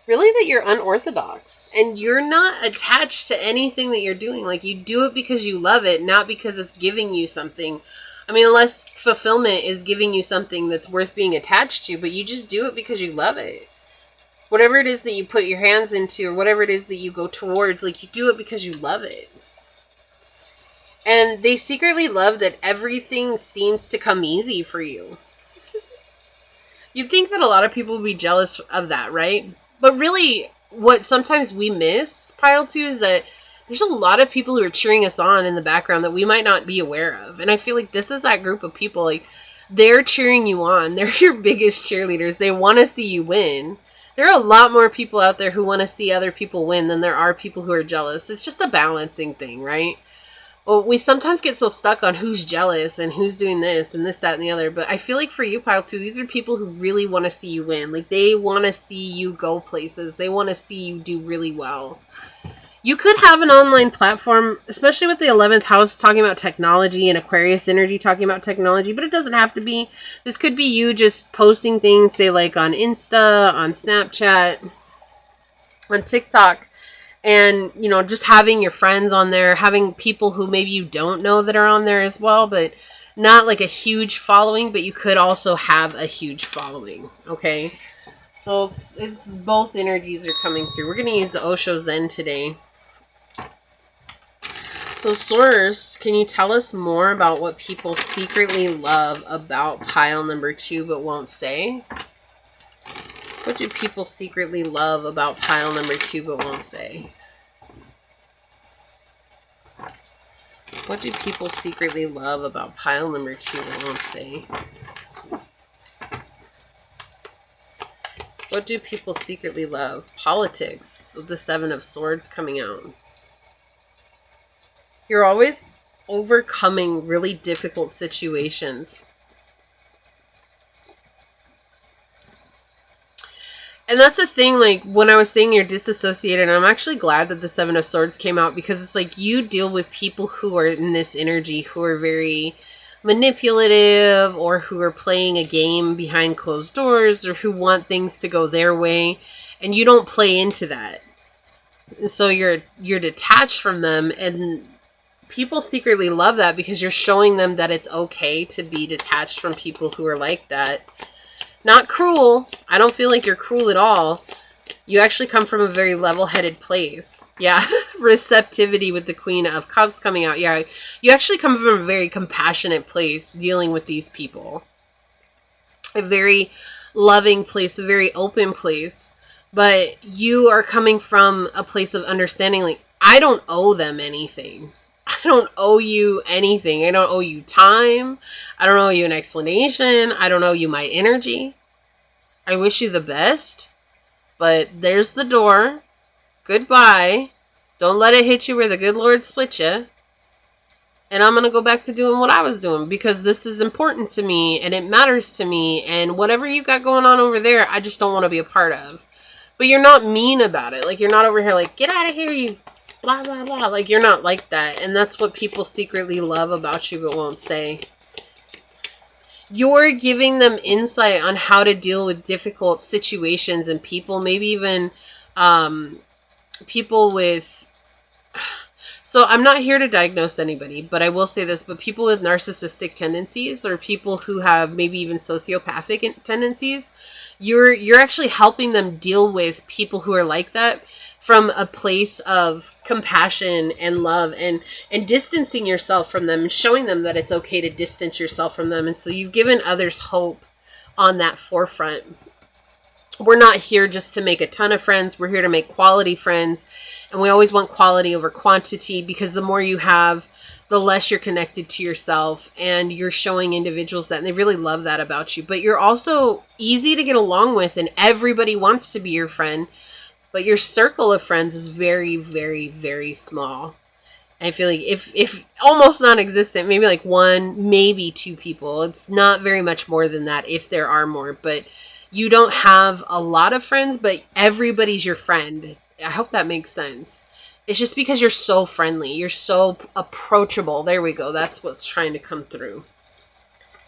Really, that you're unorthodox, and you're not attached to anything that you're doing. Like, you do it because you love it, not because it's giving you something. I mean, unless fulfillment is giving you something that's worth being attached to, but you just do it because you love it. Whatever it is that you put your hands into, or whatever it is that you go towards, like, you do it because you love it. And they secretly love that everything seems to come easy for you. You'd think that a lot of people would be jealous of that, right? But really, what sometimes we miss, Pile 2, is that there's a lot of people who are cheering us on in the background that we might not be aware of. And I feel like this is that group of people. Like, they're cheering you on. They're your biggest cheerleaders. They want to see you win. There are a lot more people out there who want to see other people win than there are people who are jealous. It's just a balancing thing, right? Well, we sometimes get so stuck on who's jealous and who's doing this and this, that, and the other. But I feel like for you, Pile 2, these are people who really want to see you win. Like, they want to see you go places. They want to see you do really well. You could have an online platform, especially with the 11th house talking about technology and Aquarius energy talking about technology, but it doesn't have to be. This could be you just posting things, say, like on Insta, on Snapchat, on TikTok. And, you know, just having your friends on there, having people who maybe you don't know that are on there as well, but not like a huge following, but you could also have a huge following, okay? So it's both energies are coming through. We're going to use the Osho Zen today. So Source, can you tell us more about what people secretly love about pile number 2 but won't say? What do people secretly love about pile number 2 but won't say? What do people secretly love about pile number 2 but won't say? What do people secretly love? Politics, with the 7 of Swords coming out. You're always overcoming really difficult situations. And that's the thing, like, when I was saying you're disassociated, I'm actually glad that the 7 of Swords came out, because it's like you deal with people who are in this energy, who are very manipulative, or who are playing a game behind closed doors, or who want things to go their way, and you don't play into that. And so you're detached from them, and people secretly love that because you're showing them that it's okay to be detached from people who are like that. Not cruel. I don't feel like you're cruel at all. You actually come from a very level-headed place. Yeah, receptivity with the Queen of Cups coming out. Yeah, you actually come from a very compassionate place dealing with these people. A very loving place, a very open place. But you are coming from a place of understanding, like, I don't owe them anything. I don't owe you anything. I don't owe you time. I don't owe you an explanation. I don't owe you my energy. I wish you the best. But there's the door. Goodbye. Don't let it hit you where the good Lord split you. And I'm going to go back to doing what I was doing, because this is important to me and it matters to me. And whatever you got going on over there, I just don't want to be a part of. But you're not mean about it. Like, you're not over here like, get out of here, you blah, blah, blah. Like, you're not like that. And that's what people secretly love about you but won't say. You're giving them insight on how to deal with difficult situations and people. Maybe even people with... So I'm not here to diagnose anybody, but I will say this. But people with narcissistic tendencies, or people who have maybe even sociopathic tendencies, you're actually helping them deal with people who are like that from a place of compassion and love, and distancing yourself from them and showing them that it's okay to distance yourself from them. And so you've given others hope on that forefront. We're not here just to make a ton of friends. We're here to make quality friends. And we always want quality over quantity, because the more you have, the less you're connected to yourself, and you're showing individuals that, and they really love that about you. But you're also easy to get along with, and everybody wants to be your friend, but your circle of friends is very, very, very small. I feel like if almost non-existent, maybe like one, maybe two people. It's not very much more than that, if there are more. But you don't have a lot of friends, but everybody's your friend. I hope that makes sense. It's just because you're so friendly. You're so approachable. There we go. That's what's trying to come through.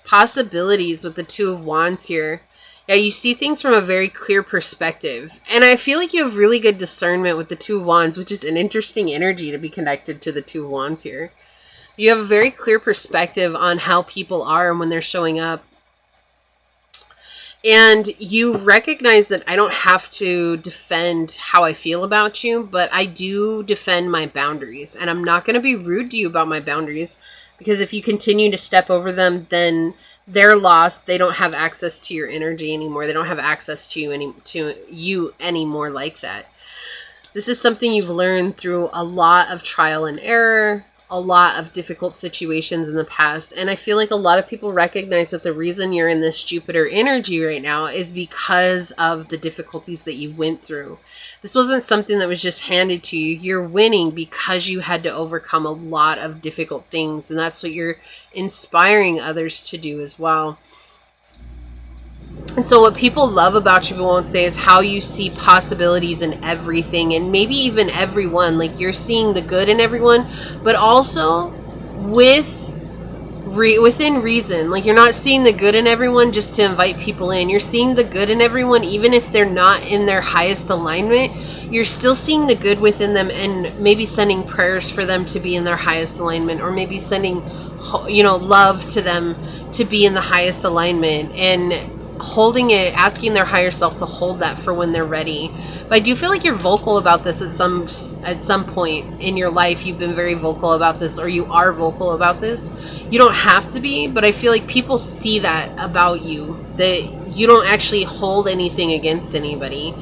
Possibilities with the Two of Wands here. Yeah, you see things from a very clear perspective. And I feel like you have really good discernment with the Two of Wands, which is an interesting energy to be connected to the Two of Wands here. You have a very clear perspective on how people are and when they're showing up. And you recognize that I don't have to defend how I feel about you, but I do defend my boundaries. And I'm not going to be rude to you about my boundaries, because if you continue to step over them, then they're lost. They don't have access to your energy anymore. They don't have access to you anymore like that. This is something you've learned through a lot of trial and error, a lot of difficult situations in the past. And I feel like a lot of people recognize that the reason you're in this Jupiter energy right now is because of the difficulties that you went through. This wasn't something that was just handed to you. You're winning because you had to overcome a lot of difficult things. And that's what you're inspiring others to do as well. And so what people love about you, but won't say, is how you see possibilities in everything, and maybe even everyone. Like, you're seeing the good in everyone, but also within reason. Like, you're not seeing the good in everyone just to invite people in. You're seeing the good in everyone, even if they're not in their highest alignment. You're still seeing the good within them, and maybe sending prayers for them to be in their highest alignment, or maybe sending, love to them to be in the highest alignment, and holding it, asking their higher self to hold that for when they're ready. But I do feel like you're vocal about this at some point in your life. You've been very vocal about this, or you are vocal about this. You don't have to be, but I feel like people see that about you, that you don't actually hold anything against anybody.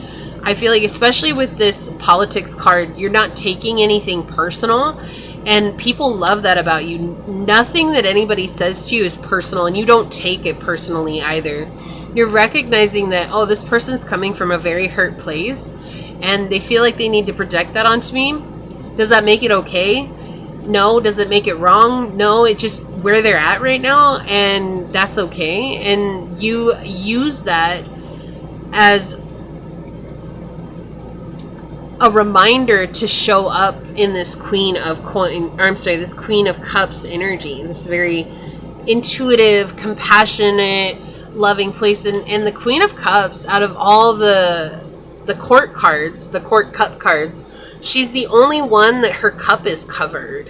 I feel like, especially with this politics card, you're not taking anything personal, and people love that about you. Nothing that anybody says to you is personal, and you don't take it personally either. You're recognizing that, oh, this person's coming from a very hurt place, and they feel like they need to project that onto me. Does that make it okay? No. Does it make it wrong? No. It's just where they're at right now, and that's okay. And you use that as a reminder to show up in this Queen of Cups energy, this very intuitive, compassionate, loving place. And the Queen of Cups, out of all the court cards, the court cup cards, she's the only one that her cup is covered,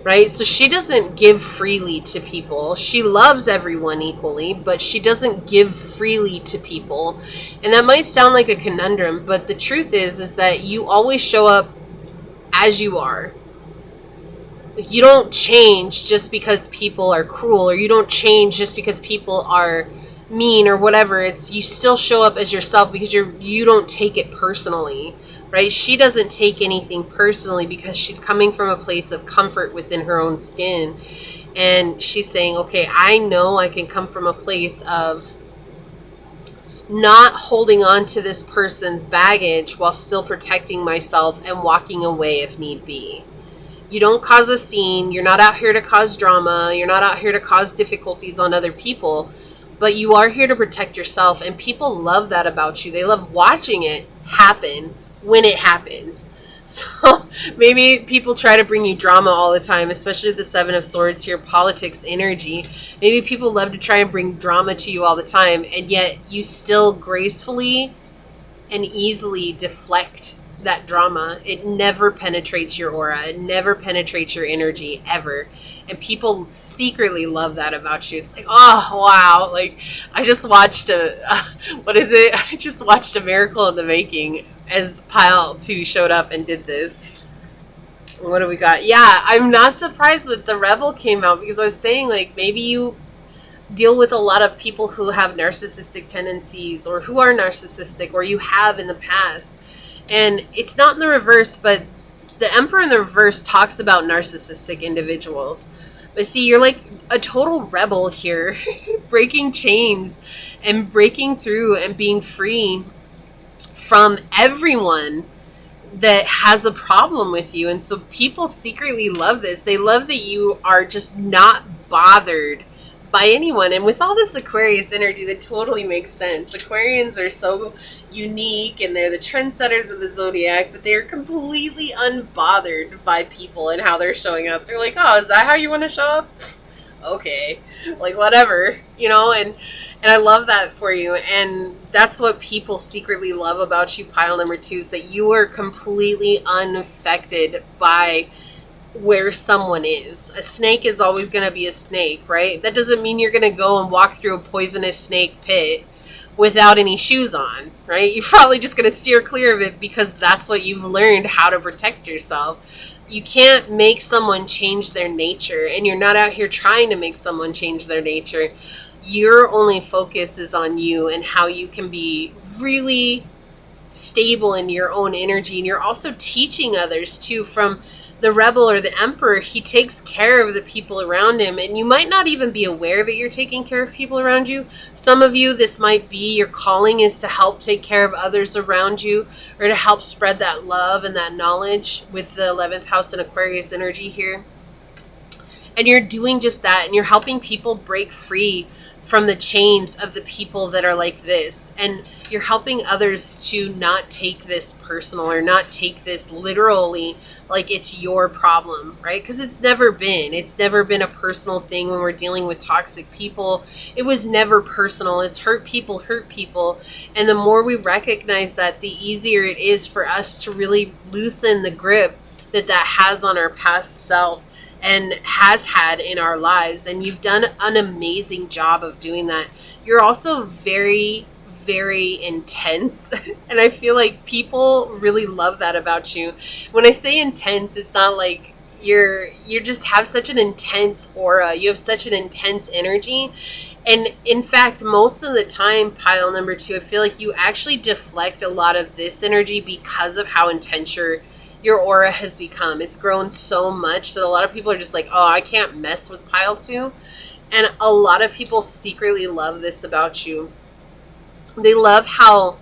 right? So she doesn't give freely to people. She loves everyone equally, but she doesn't give freely to people. And that might sound like a conundrum, but the truth is that you always show up as you are. You don't change just because people are cruel, or you don't change just because people are mean or whatever. It's, you still show up as yourself because you don't take it personally, right? She doesn't take anything personally because she's coming from a place of comfort within her own skin, and she's saying, okay, I know I can come from a place of not holding on to this person's baggage while still protecting myself and walking away if need be. You don't cause a scene. You're not out here to cause drama. You're not out here to cause difficulties on other people. But you are here to protect yourself, and people love that about you. They love watching it happen when it happens. So maybe people try to bring you drama all the time, especially the Seven of Swords here, politics energy. Maybe people love to try and bring drama to you all the time, and yet you still gracefully and easily deflect that drama. It never penetrates your aura. It never penetrates your energy, ever. And people secretly love that about you. It's like, oh, wow. Like, I just watched I just watched A Miracle in the Making. as pile 2 showed up and did this. What do we got? Yeah, I'm not surprised that the Rebel came out, because I was saying, like, maybe you deal with a lot of people who have narcissistic tendencies, or who are narcissistic, or you have in the past. And it's not in the reverse, but the Emperor in the reverse talks about narcissistic individuals. But see, you're like a total rebel here, breaking chains and breaking through and being free from everyone that has a problem with you. And so people secretly love this. They love that you are just not bothered by anyone. And with all this Aquarius energy, that totally makes sense. Aquarians are so unique, and they're the trendsetters of the zodiac, but they're completely unbothered by people and how they're showing up. They're like, oh, is that how you want to show up? Okay, like, whatever, you know. And I love that for you. And that's what people secretly love about you, pile number 2, is that you are completely unaffected by where someone is. A snake is always going to be a snake, right? That doesn't mean you're going to go and walk through a poisonous snake pit without any shoes on, right? You're probably just going to steer clear of it, because that's what you've learned how to protect yourself. You can't make someone change their nature, and you're not out here trying to make someone change their nature. Your only focus is on you and how you can be really stable in your own energy. And you're also teaching others too. From the Rebel or the Emperor, he takes care of the people around him, and you might not even be aware that you're taking care of people around you. Some of you, this might be your calling, is to help take care of others around you, or to help spread that love and that knowledge with the 11th house and Aquarius energy here. And you're doing just that, and you're helping people break free from the chains of the people that are like this. And you're helping others to not take this personal, or not take this literally like it's your problem, right? Because it's never been a personal thing when we're dealing with toxic people. It was never personal. It's hurt people. And the more we recognize that, the easier it is for us to really loosen the grip that has on our past self and has had in our lives. And you've done an amazing job of doing that. You're also very, very intense, and I feel like people really love that about you. When I say intense, it's not like you just have such an intense aura. You have such an intense energy. And in fact, most of the time, pile number 2, I feel like you actually deflect a lot of this energy because of how intense your aura has become. It's grown so much that a lot of people are just like, oh, I can't mess with pile 2. And a lot of people secretly love this about you. They love how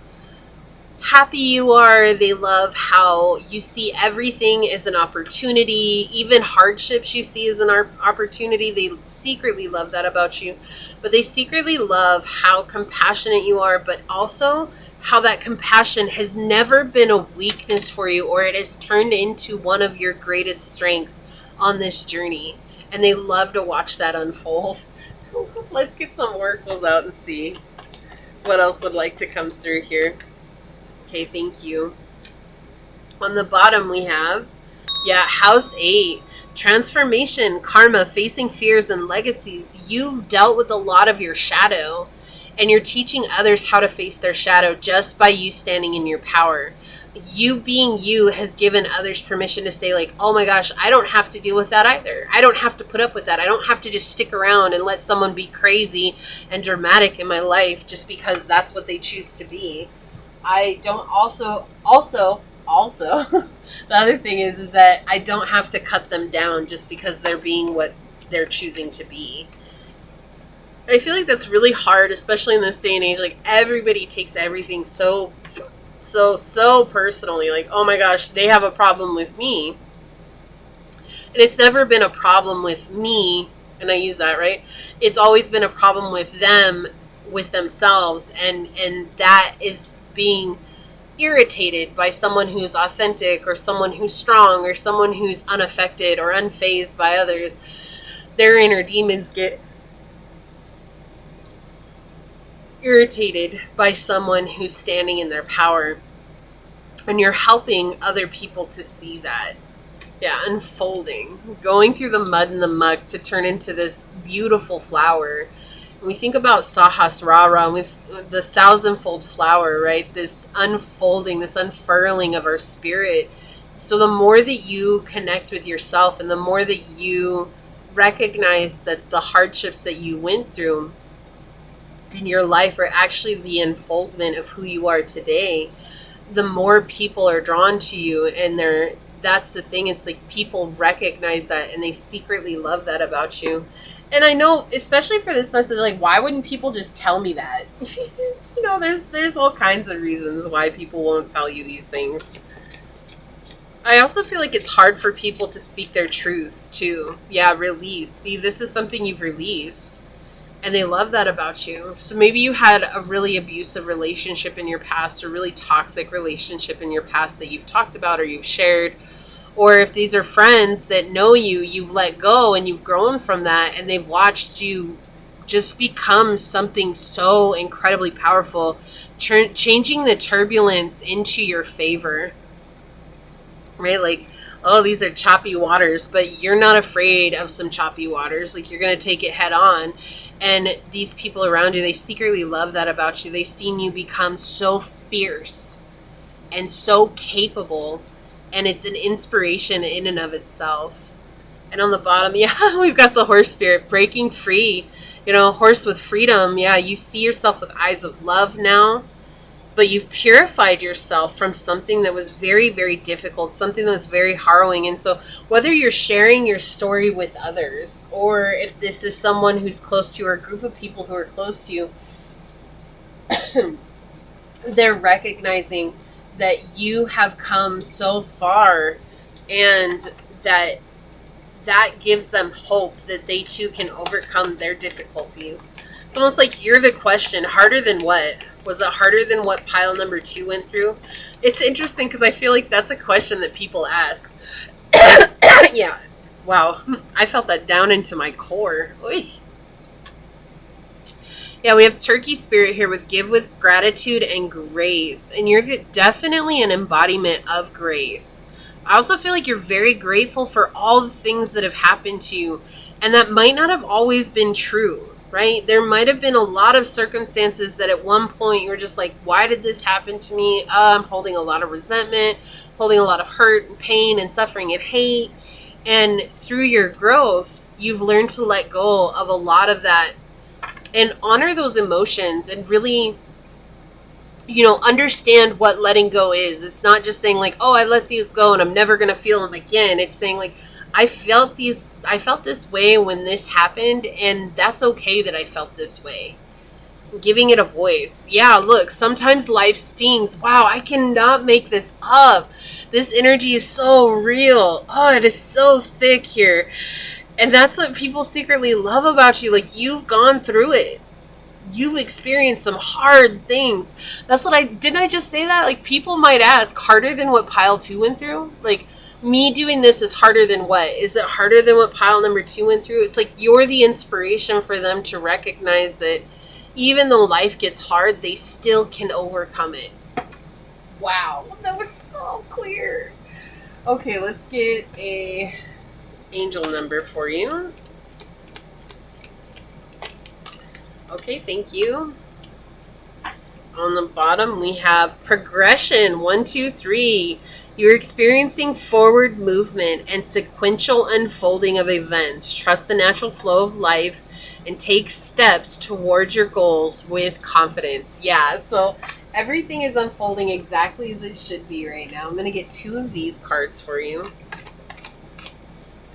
happy you are. They love how you see everything as an opportunity. Even hardships you see as an opportunity. They secretly love that about you. But they secretly love how compassionate you are, but also how that compassion has never been a weakness for you, or it has turned into one of your greatest strengths on this journey. And they love to watch that unfold. Let's get some oracles out and see what else would like to come through here. Okay, thank you. On the bottom we have, house 8. Transformation, karma, facing fears and legacies. You've dealt with a lot of your shadow, and you're teaching others how to face their shadow just by you standing in your power. You being you has given others permission to say, like, oh my gosh, I don't have to deal with that either. I don't have to put up with that. I don't have to just stick around and let someone be crazy and dramatic in my life just because that's what they choose to be. I don't also the other thing is that I don't have to cut them down just because they're being what they're choosing to be. I feel like that's really hard, especially in this day and age. Like, everybody takes everything so personally. Like, oh my gosh, they have a problem with me. And it's never been a problem with me, and I use that, right? It's always been a problem with them, with themselves, and that is being irritated by someone who's authentic, or someone who's strong, or someone who's unaffected or unfazed by others. Their inner demons get irritated by someone who's standing in their power, and you're helping other people to see that. Unfolding, going through the mud and the muck to turn into this beautiful flower we think about Sahasrara with the thousandfold flower, right? This unfolding, this unfurling of our spirit. So the more that you connect with yourself and the more that you recognize that the hardships that you went through in your life are actually the unfoldment of who you are today, the more people are drawn to you. And that's the thing. It's like people recognize that and they secretly love that about you. And I know, especially for this message, like, why wouldn't people just tell me that? You know, there's all kinds of reasons why people won't tell you these things. I also feel like it's hard for people to speak their truth, too. Yeah, release. See, this is something you've released. And they love that about you. So maybe you had a really abusive relationship in your past, or really toxic relationship in your past that you've talked about or you've shared. Or if these are friends that know you, you've let go and you've grown from that and they've watched you just become something so incredibly powerful, changing the turbulence into your favor, right? Like, oh, these are choppy waters, but you're not afraid of some choppy waters. Like, you're going to take it head on. And these people around you, they secretly love that about you. They've seen you become so fierce and so capable. And it's an inspiration in and of itself. And on the bottom, yeah, we've got the horse spirit, breaking free. You know, horse with freedom. Yeah, you see yourself with eyes of love now. But you've purified yourself from something that was very, very difficult, something that's very harrowing. And so whether you're sharing your story with others, or if this is someone who's close to you, or a group of people who are close to you, they're recognizing that you have come so far, and that gives them hope that they too can overcome their difficulties. It's almost like you're the question. Harder than what? Was it harder than what pile number 2 went through? It's interesting because I feel like that's a question that people ask. Yeah. Wow. I felt that down into my core. Oy. Yeah, we have turkey spirit here with give with gratitude and grace. And you're definitely an embodiment of grace. I also feel like you're very grateful for all the things that have happened to you. And that might not have always been true, right? There might have been a lot of circumstances that at one point you were just like, why did this happen to me? I'm holding a lot of resentment, holding a lot of hurt and pain and suffering and hate. And through your growth, you've learned to let go of a lot of that and honor those emotions and really, you know, understand what letting go is. It's not just saying like, oh, I let these go and I'm never going to feel them again. It's saying like, I felt this way when this happened, and that's okay that I felt this way. Giving it a voice. Yeah, look, sometimes life stings. Wow, I cannot make this up. This energy is so real. Oh, it is so thick here. And that's what people secretly love about you. Like, you've gone through it. You've experienced some hard things. That's what didn't I just say that? Like, people might ask, harder than what pile 2 went through? Like, me doing this is harder than what? Is it harder than what pile number 2 went through? It's like you're the inspiration for them to recognize that even though life gets hard, they still can overcome it. Wow, that was so clear. Okay, let's get a angel number for you. Okay, thank you. On the bottom, we have progression. 1, 2, 3. You're experiencing forward movement and sequential unfolding of events. Trust the natural flow of life and take steps towards your goals with confidence. Yeah, so everything is unfolding exactly as it should be right now. I'm going to get 2 of these cards for you.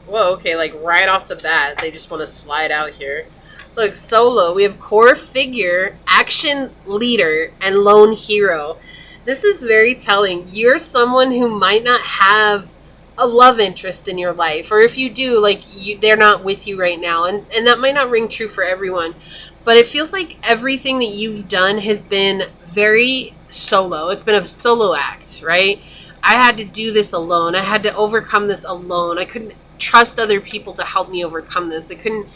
Whoa, okay, like right off the bat, they just want to slide out here. Look, solo, we have core figure, action leader, and lone hero. This is very telling. You're someone who might not have a love interest in your life. Or if you do, like, they're not with you right now. And that might not ring true for everyone. But it feels like everything that you've done has been very solo. It's been a solo act, right? I had to do this alone. I had to overcome this alone. I couldn't trust other people to help me overcome this. I couldn't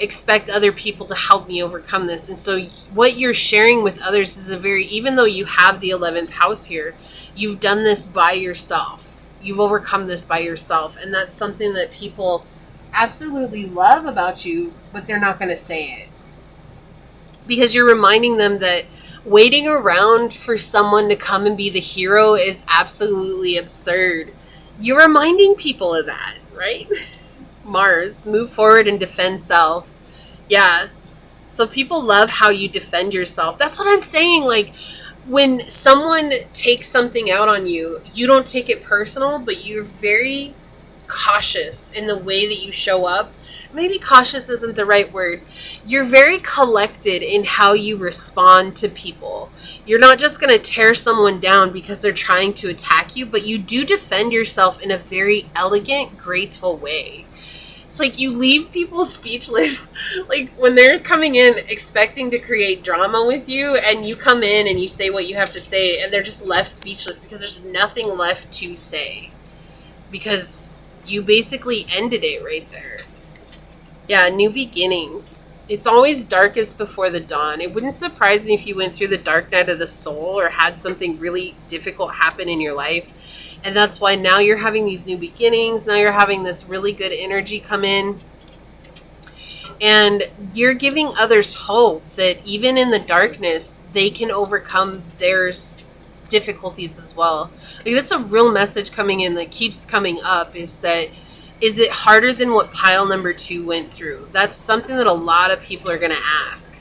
expect other people to help me overcome this. And so what you're sharing with others is even though you have the 11th house here, you've done this by yourself. You've overcome this by yourself. And that's something that people absolutely love about you, but they're not going to say it. because you're reminding them that waiting around for someone to come and be the hero is absolutely absurd. You're reminding people of that, right? Mars, move forward and defend self. Yeah. So people love how you defend yourself. That's what I'm saying. Like, when someone takes something out on you, you don't take it personal, but you're very cautious in the way that you show up. Maybe cautious isn't the right word. You're very collected in how you respond to people. You're not just going to tear someone down because they're trying to attack you, but you do defend yourself in a very elegant, graceful way. It's like you leave people speechless. Like when they're coming in expecting to create drama with you, and you come in and you say what you have to say, and they're just left speechless because there's nothing left to say. Because you basically ended it right there. Yeah, new beginnings. It's always darkest before the dawn. It wouldn't surprise me if you went through the dark night of the soul or had something really difficult happen in your life. And that's why now you're having these new beginnings. Now you're having this really good energy come in. And you're giving others hope that even in the darkness, they can overcome their difficulties as well. Like, that's a real message coming in that keeps coming up, is that, is it harder than what pile number 2 went through? That's something that a lot of people are going to ask.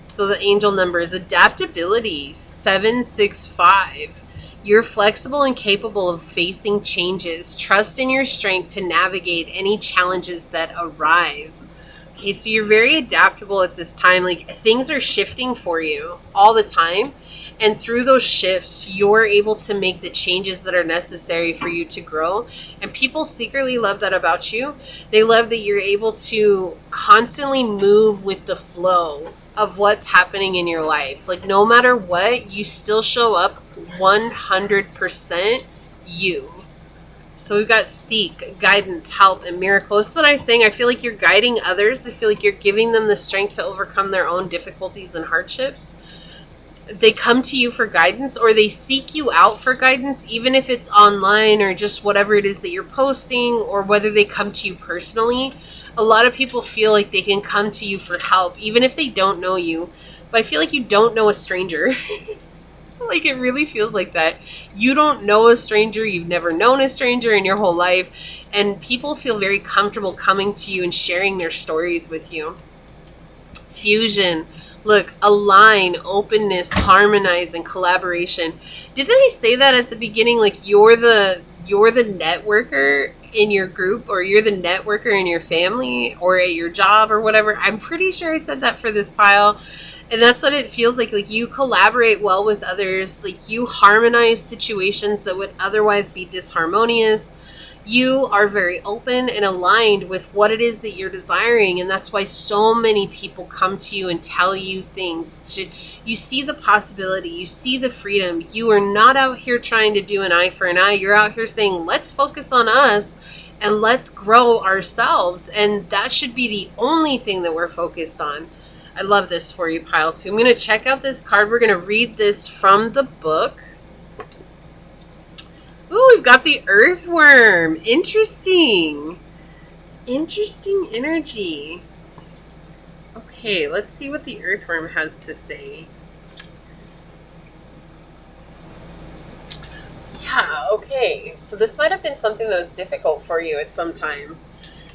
So the angel number is adaptability, 765. You're flexible and capable of facing changes. Trust in your strength to navigate any challenges that arise. Okay, so you're very adaptable at this time. Like, things are shifting for you all the time. And through those shifts, you're able to make the changes that are necessary for you to grow. And people secretly love that about you. They love that you're able to constantly move with the flow of what's happening in your life. Like, no matter what, you still show up 100% you. So we've got seek, guidance, help, and miracle. This is what I'm saying. I feel like you're guiding others. I feel like you're giving them the strength to overcome their own difficulties and hardships. They come to you for guidance, or they seek you out for guidance, even if it's online or just whatever it is that you're posting, or whether they come to you personally. A lot of people feel like they can come to you for help, even if they don't know you. But I feel like you don't know a stranger. Like, it really feels like that. You don't know a stranger. You've never known a stranger in your whole life. And people feel very comfortable coming to you and sharing their stories with you. Fusion. Look, align, openness, harmonize, and collaboration. Didn't I say that at the beginning? Like, you're the networker in your group, or you're the networker in your family, or at your job, or whatever. I'm pretty sure I said that for this pile. And that's what it feels like. Like, you collaborate well with others. Like, you harmonize situations that would otherwise be disharmonious. You are very open and aligned with what it is that you're desiring. And that's why so many people come to you and tell you things. You see the possibility. You see the freedom. You are not out here trying to do an eye for an eye. You're out here saying, let's focus on us and let's grow ourselves. And that should be the only thing that we're focused on. I love this for you, pile 2. I'm going to check out this card. We're going to read this from the book. Ooh, we've got the earthworm. Interesting. Interesting energy. Okay, let's see what the earthworm has to say. Yeah, okay. So this might have been something that was difficult for you at some time.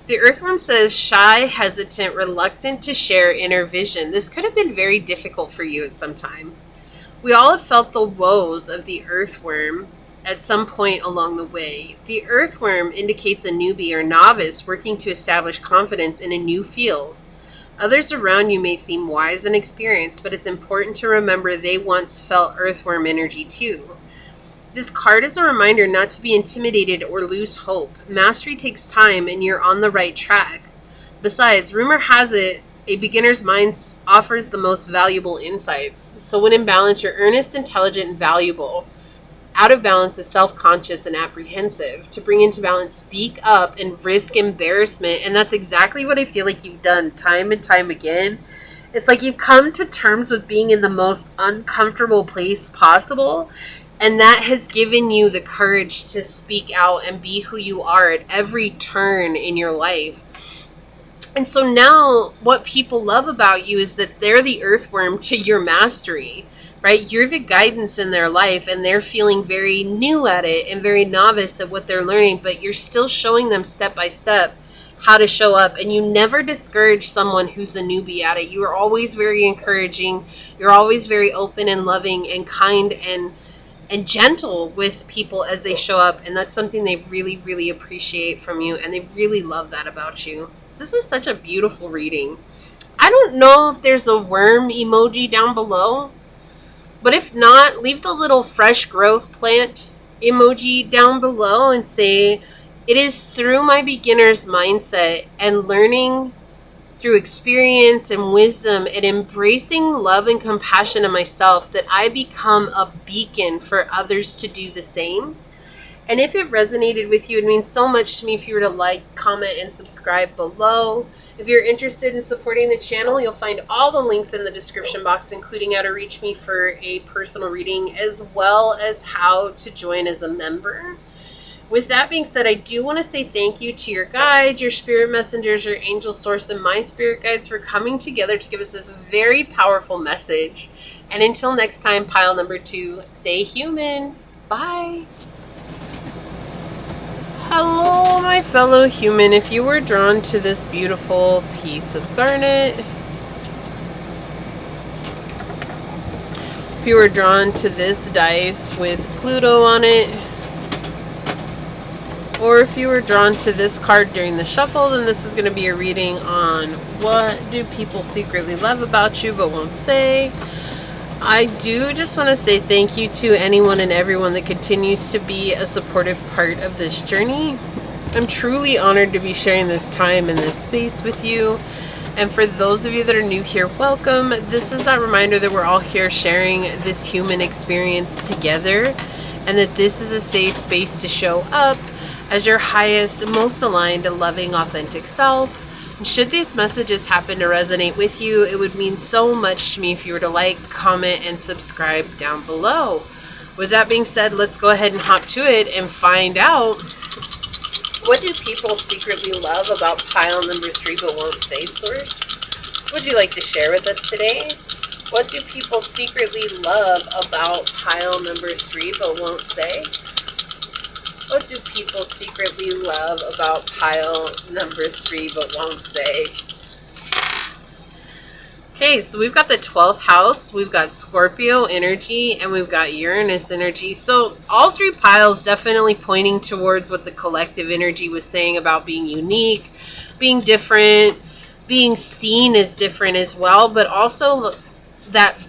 The earthworm says, shy, hesitant, reluctant to share inner vision. This could have been very difficult for you at some time. We all have felt the woes of the earthworm at some point along the way. The earthworm indicates a newbie or novice working to establish confidence in a new field. Others around you may seem wise and experienced, but it's important to remember they once felt earthworm energy too. This card is a reminder not to be intimidated or lose hope. Mastery takes time and you're on the right track. Besides, rumor has it, a beginner's mind offers the most valuable insights. So when in balance, you're earnest, intelligent, and valuable. Out of balance is self-conscious and apprehensive. To bring into balance, speak up and risk embarrassment. And that's exactly what I feel like you've done time and time again. It's like you've come to terms with being in the most uncomfortable place possible. And that has given you the courage to speak out and be who you are at every turn in your life. And so now what people love about you is that they're the earthworm to your mastery, right? You're the guidance in their life, and they're feeling very new at it and very novice at what they're learning, but you're still showing them step by step how to show up. And you never discourage someone who's a newbie at it. You are always very encouraging. You're always very open and loving and kind and gentle with people as they show up. And that's something they really, really appreciate from you. And they really love that about you. This is such a beautiful reading. I don't know if there's a worm emoji down below, but if not, leave the little fresh growth plant emoji down below and say, it is through my beginner's mindset and learning through experience and wisdom and embracing love and compassion in myself that I become a beacon for others to do the same. And if it resonated with you, it means so much to me if you were to like, comment, and subscribe below. If you're interested in supporting the channel, you'll find all the links in the description box, including how to reach me for a personal reading, as well as how to join as a member. With that being said, I do want to say thank you to your guides, your spirit messengers, your angel source, and my spirit guides for coming together to give us this very powerful message. And until next time, pile number 2, stay human. Bye. Hello, my fellow human. If you were drawn to this beautiful piece of garnet, if you were drawn to this dice with Pluto on it, or if you were drawn to this card during the shuffle, then this is going to be a reading on what do people secretly love about you but won't say. I do just want to say thank you to anyone and everyone that continues to be a supportive part of this journey. I'm truly honored to be sharing this time and this space with you. And for those of you that are new here, welcome. This is that reminder that we're all here sharing this human experience together, and that this is a safe space to show up as your highest, most aligned, loving, authentic self. And should these messages happen to resonate with you, it would mean so much to me if you were to like, comment, and subscribe down below. With that being said, let's go ahead and hop to it and find out, what do people secretly love about pile number 3 but won't say, source? What would you like to share with us today? What do people secretly love about pile number 3 but won't say? What do people secretly love about pile number 3 but won't say? Okay, so we've got the 12th house, we've got Scorpio energy, and we've got Uranus energy. So all 3 piles definitely pointing towards what the collective energy was saying about being unique, being different, being seen as different as well, but also that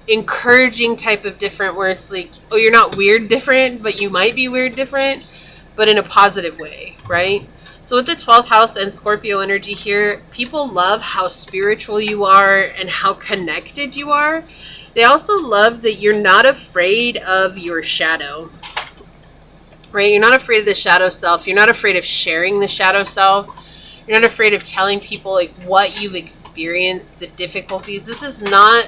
encouraging type of different where it's like, oh, you're not weird different, but you might be weird different, but in a positive way, right? So with the 12th house and Scorpio energy here, people love how spiritual you are and how connected you are. They also love that you're not afraid of your shadow, right? You're not afraid of the shadow self. You're not afraid of sharing the shadow self. You're not afraid of telling people like what you've experienced, the difficulties. This is not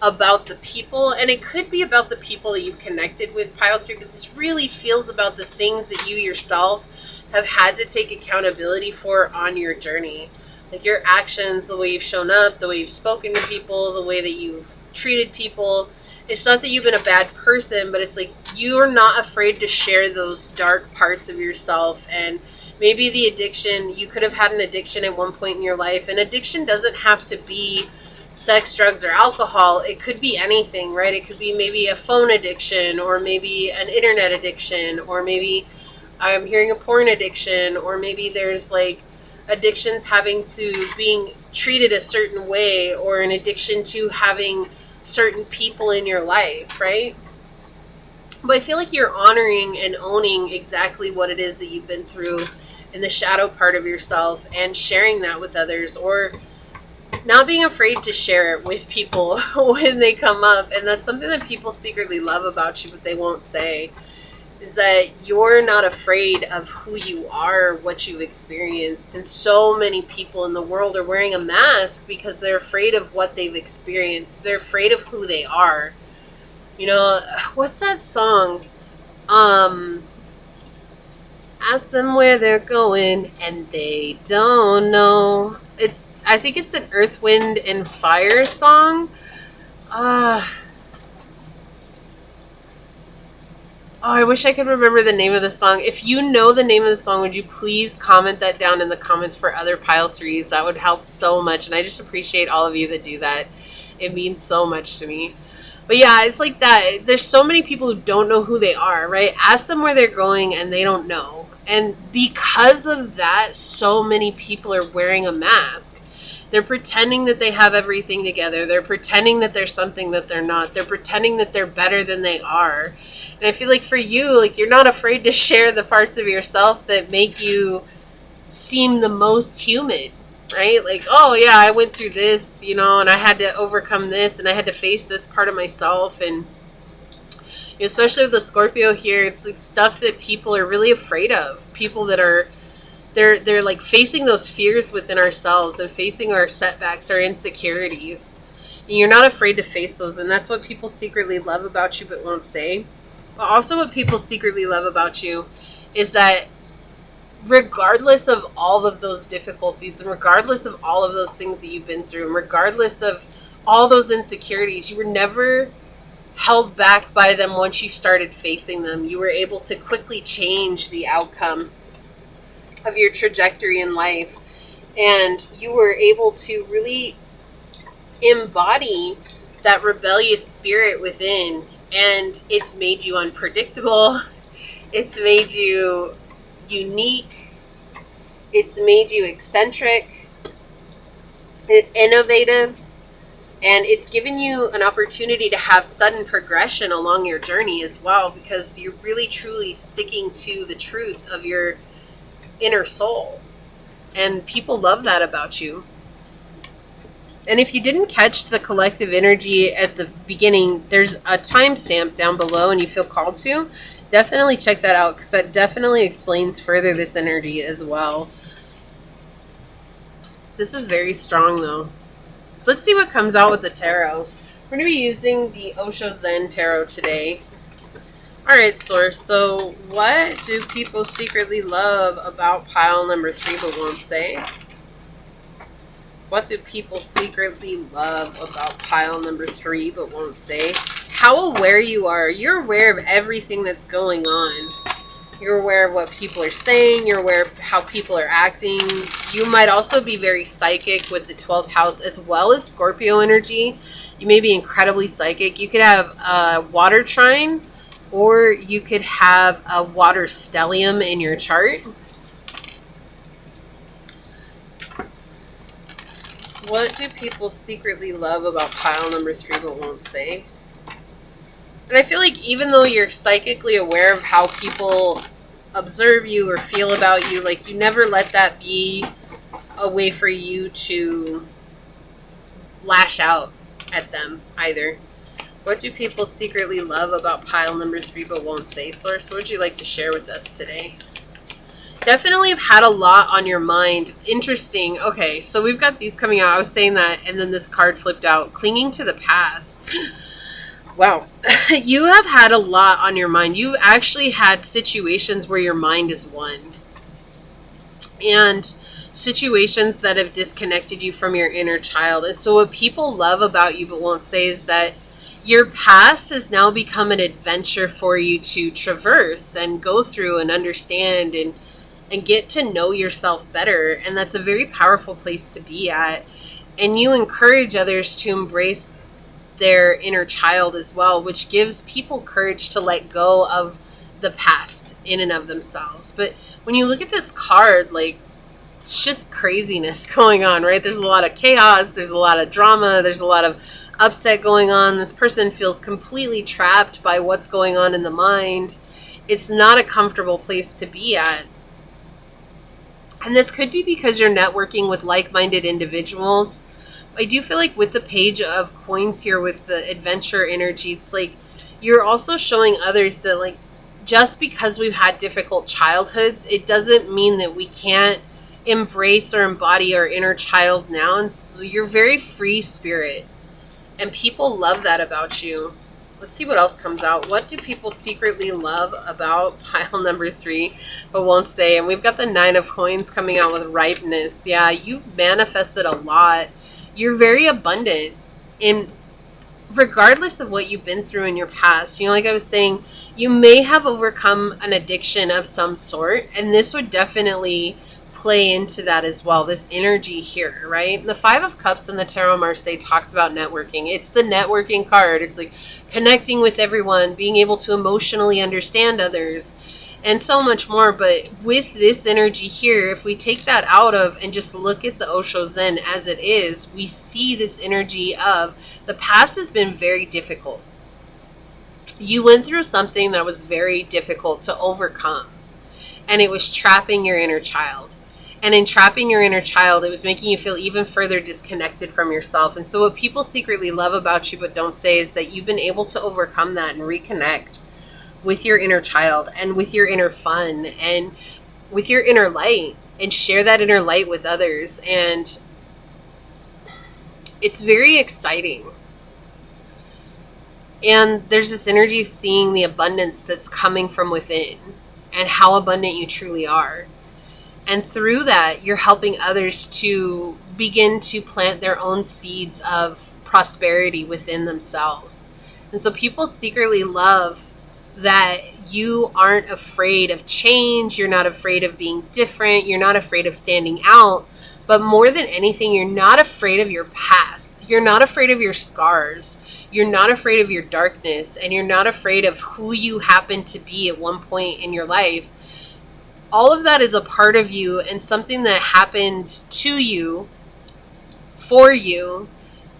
about the people, and it could be about the people that you've connected with, pile 3, but this really feels about the things that you yourself have had to take accountability for on your journey. Like your actions, the way you've shown up, the way you've spoken to people, the way that you've treated people. It's not that you've been a bad person, but it's like you're not afraid to share those dark parts of yourself. And maybe the addiction, you could have had an addiction at one point in your life, and addiction doesn't have to be sex, drugs, or alcohol. It could be anything, right? It could be maybe a phone addiction, or maybe an internet addiction, or maybe I'm hearing a porn addiction, or maybe there's like addictions having to being treated a certain way, or an addiction to having certain people in your life, right? But I feel like you're honoring and owning exactly what it is that you've been through in the shadow part of yourself and sharing that with others, or not being afraid to share it with people when they come up. And that's something that people secretly love about you, but they won't say, is that you're not afraid of who you are, what you've experienced. And so many people in the world are wearing a mask because they're afraid of what they've experienced. They're afraid of who they are. You know, what's that song? Ask them where they're going and they don't know. I think it's an Earth, Wind, and Fire song. Oh, I wish I could remember the name of the song. If you know the name of the song, would you please comment that down in the comments for other pile threes? That would help so much, and I just appreciate all of you that do that. It means so much to me. But yeah, it's like that. There's so many people who don't know who they are, right? Ask them where they're going and they don't know. And because of that, so many people are wearing a mask. They're pretending that they have everything together. They're pretending that they're something that they're not. They're pretending that they're better than they are. And I feel like for you, like, you're not afraid to share the parts of yourself that make you seem the most human, right? Like, oh yeah, I went through this, and I had to overcome this, and I had to face this part of myself. And especially with the Scorpio here, it's like stuff that people are really afraid of. People that are they're like facing those fears within ourselves and facing our setbacks, our insecurities. And you're not afraid to face those, and that's what people secretly love about you but won't say. But also what people secretly love about you is that regardless of all of those difficulties, and regardless of all of those things that you've been through, and regardless of all those insecurities, you were never held back by them once you started facing them. You were able to quickly change the outcome of your trajectory in life, and you were able to really embody that rebellious spirit within. And it's made you unpredictable. It's made you unique. It's made you eccentric, innovative, and it's given you an opportunity to have sudden progression along your journey as well, because you're really truly sticking to the truth of your inner soul. And people love that about you. And if you didn't catch the collective energy at the beginning, there's a timestamp down below and you feel called to, definitely check that out, because that definitely explains further this energy as well. This is very strong though. Let's see what comes out with the tarot. We're going to be using the Osho Zen Tarot today. Alright, Source, so what do people secretly love about pile number 3 but won't say? What do people secretly love about pile number 3 but won't say? How aware you are. You're aware of everything that's going on. You're aware of what people are saying. You're aware of how people are acting. You might also be very psychic with the 12th house as well as Scorpio energy. You may be incredibly psychic. You could have a water trine, or you could have a water stellium in your chart. What do people secretly love about pile number 3 but won't say? And I feel like even though you're psychically aware of how people observe you or feel about you, like, you never let that be a way for you to lash out at them either. What do people secretly love about pile number 3 but won't say, Source? What would you like to share with us today? Definitely have had a lot on your mind. Interesting. Okay, so we've got these coming out. I was saying that, and then this card flipped out. Clinging to the past. Wow. You have had a lot on your mind. You've actually had situations where your mind is one. And situations that have disconnected you from your inner child. And so what people love about you but won't say is that your past has now become an adventure for you to traverse and go through and understand and get to know yourself better. And that's a very powerful place to be at. And you encourage others to embrace their inner child as well, which gives people courage to let go of the past in and of themselves. But when you look at this card, like, it's just craziness going on, right? There's a lot of chaos, there's a lot of drama, there's a lot of upset going on. This person feels completely trapped by what's going on in the mind. It's not a comfortable place to be at. And this could be because you're networking with like-minded individuals. I do feel like with the Page of Coins here, with the adventure energy, it's like you're also showing others that, like, just because we've had difficult childhoods, it doesn't mean that we can't embrace or embody our inner child now. And so you're very free spirit. And people love that about you. Let's see what else comes out. What do people secretly love about pile number 3 but won't say? And we've got the 9 of coins coming out with ripeness. Yeah, you've manifested a lot. You're very abundant in regardless of what you've been through in your past. You know, like I was saying, you may have overcome an addiction of some sort, and this would definitely play into that as well, this energy here, right? The 5 of Cups in the Tarot Marseille talks about networking. It's the networking card. It's like connecting with everyone, being able to emotionally understand others, and so much more. But with this energy here, if we take that out of and just look at the Osho Zen as it is, we see this energy of the past has been very difficult. You went through something that was very difficult to overcome, and it was trapping your inner child. And in trapping your inner child, it was making you feel even further disconnected from yourself. And so what people secretly love about you but don't say is that you've been able to overcome that and reconnect with your inner child and with your inner fun and with your inner light, and share that inner light with others. And it's very exciting. And there's this energy of seeing the abundance that's coming from within and how abundant you truly are. And through that, you're helping others to begin to plant their own seeds of prosperity within themselves. And so people secretly love that you aren't afraid of change. You're not afraid of being different. You're not afraid of standing out. But more than anything, you're not afraid of your past. You're not afraid of your scars. You're not afraid of your darkness. And you're not afraid of who you happen to be at one point in your life. All of that is a part of you and something that happened to you, for you,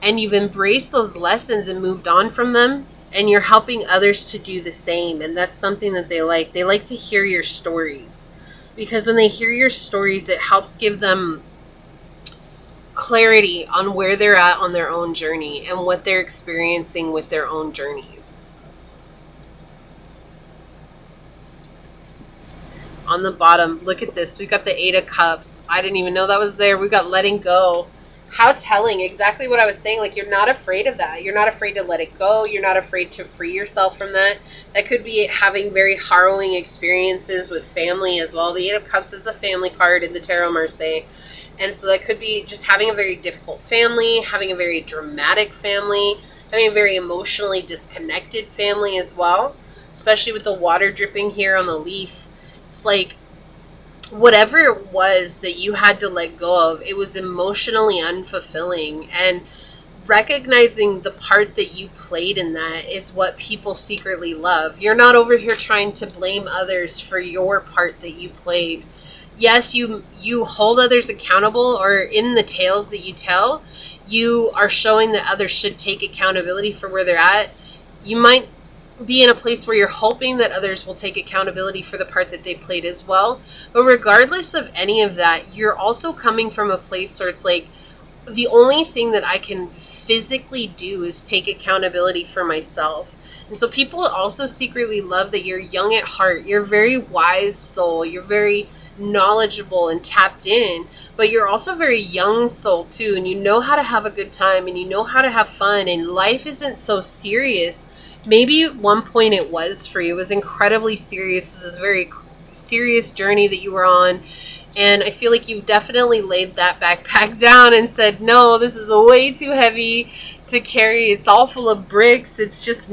and you've embraced those lessons and moved on from them, and you're helping others to do the same. And that's something that they like. They like to hear your stories, because when they hear your stories, it helps give them clarity on where they're at on their own journey and what they're experiencing with their own journeys. On the bottom, look at this. We've got the 8 of Cups. I didn't even know that was there. We've got letting go. How telling. Exactly what I was saying. Like, you're not afraid of that. You're not afraid to let it go. You're not afraid to free yourself from that. That could be having very harrowing experiences with family as well. The 8 of Cups is the family card in the Tarot Marseille. And so that could be just having a very difficult family, having a very dramatic family, having a very emotionally disconnected family as well, especially with the water dripping here on the leaf. It's like whatever it was that you had to let go of, it was emotionally unfulfilling. And recognizing the part that you played in that is what people secretly love. You're not over here trying to blame others for your part that you played. Yes, you hold others accountable, or in the tales that you tell, you are showing that others should take accountability for where they're at. You might be in a place where you're hoping that others will take accountability for the part that they played as well. But regardless of any of that, you're also coming from a place where it's like, the only thing that I can physically do is take accountability for myself. And so people also secretly love that you're young at heart. You're a very wise soul. You're very knowledgeable and tapped in, but you're also a very young soul too. And you know how to have a good time, and you know how to have fun, and life isn't so serious. Maybe at one point it was for you. It was incredibly serious. This is a very serious journey that you were on. And I feel like you've definitely laid that backpack down and said, no, this is way too heavy to carry. It's all full of bricks. It's just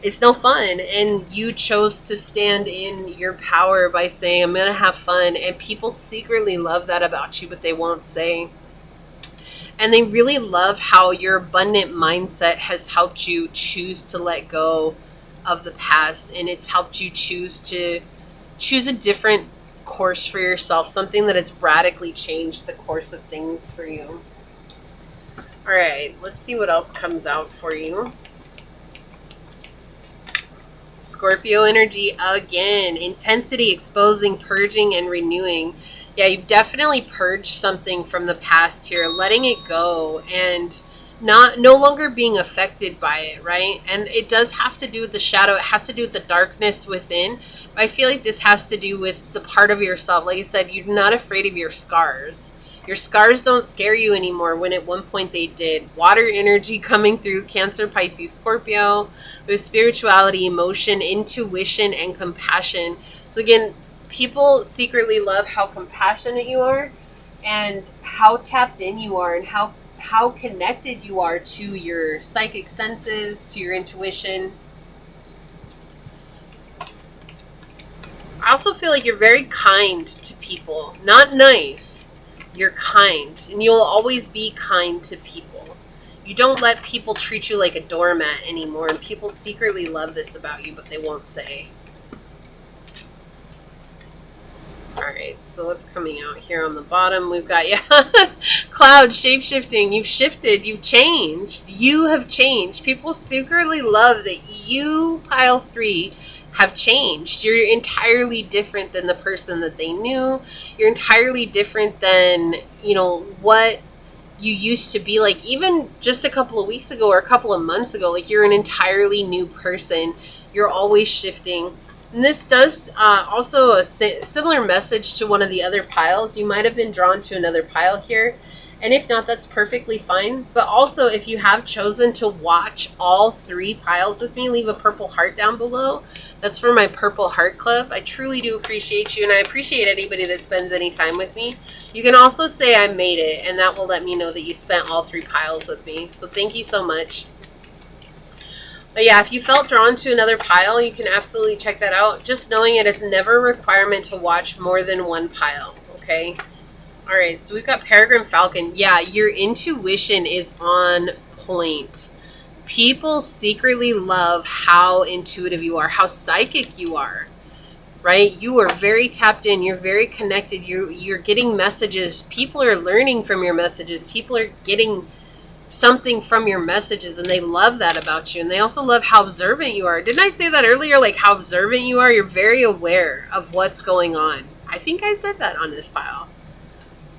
it's no fun. And you chose to stand in your power by saying, I'm going to have fun. And people secretly love that about you, but they won't say. And they really love how your abundant mindset has helped you choose to let go of the past. And it's helped you choose a different course for yourself. Something that has radically changed the course of things for you. All right, let's see what else comes out for you. Scorpio energy again. Intensity, exposing, purging, and renewing. Yeah, you've definitely purged something from the past here, letting it go and no longer being affected by it, right? And it does have to do with the shadow. It has to do with the darkness within. But I feel like this has to do with the part of yourself. Like I said, you're not afraid of your scars. Your scars don't scare you anymore when at one point they did. Water energy coming through, Cancer, Pisces, Scorpio, with spirituality, emotion, intuition, and compassion. So again, people secretly love how compassionate you are and how tapped in you are and how connected you are to your psychic senses, to your intuition. I also feel like you're very kind to people. Not nice. You're kind. And you'll always be kind to people. You don't let people treat you like a doormat anymore. And people secretly love this about you, but they won't say. Alright, so what's coming out here on the bottom? We've got, cloud, shape-shifting. You've shifted. You've changed. You have changed. People secretly love that you, pile 3, have changed. You're entirely different than the person that they knew. You're entirely different than, what you used to be like even just a couple of weeks ago or a couple of months ago. Like, you're an entirely new person. You're always shifting. And this does also a similar message to one of the other piles. You might have been drawn to another pile here. And if not, that's perfectly fine. But also, if you have chosen to watch all 3 piles with me, leave a purple heart down below. That's for my Purple Heart Club. I truly do appreciate you, and I appreciate anybody that spends any time with me. You can also say I made it, and that will let me know that you spent all 3 piles with me. So thank you so much. But yeah, if you felt drawn to another pile, you can absolutely check that out. Just knowing it's never a requirement to watch more than 1 pile, okay? Alright, so we've got Peregrine Falcon. Yeah, your intuition is on point. People secretly love how intuitive you are, how psychic you are, right? You are very tapped in. You're very connected. You're getting messages. People are learning from your messages. People are getting something from your messages, and they love that about you. And they also love how observant you are. Didn't I say that earlier? Like, how observant you are? You're very aware of what's going on. I think I said that on this pile.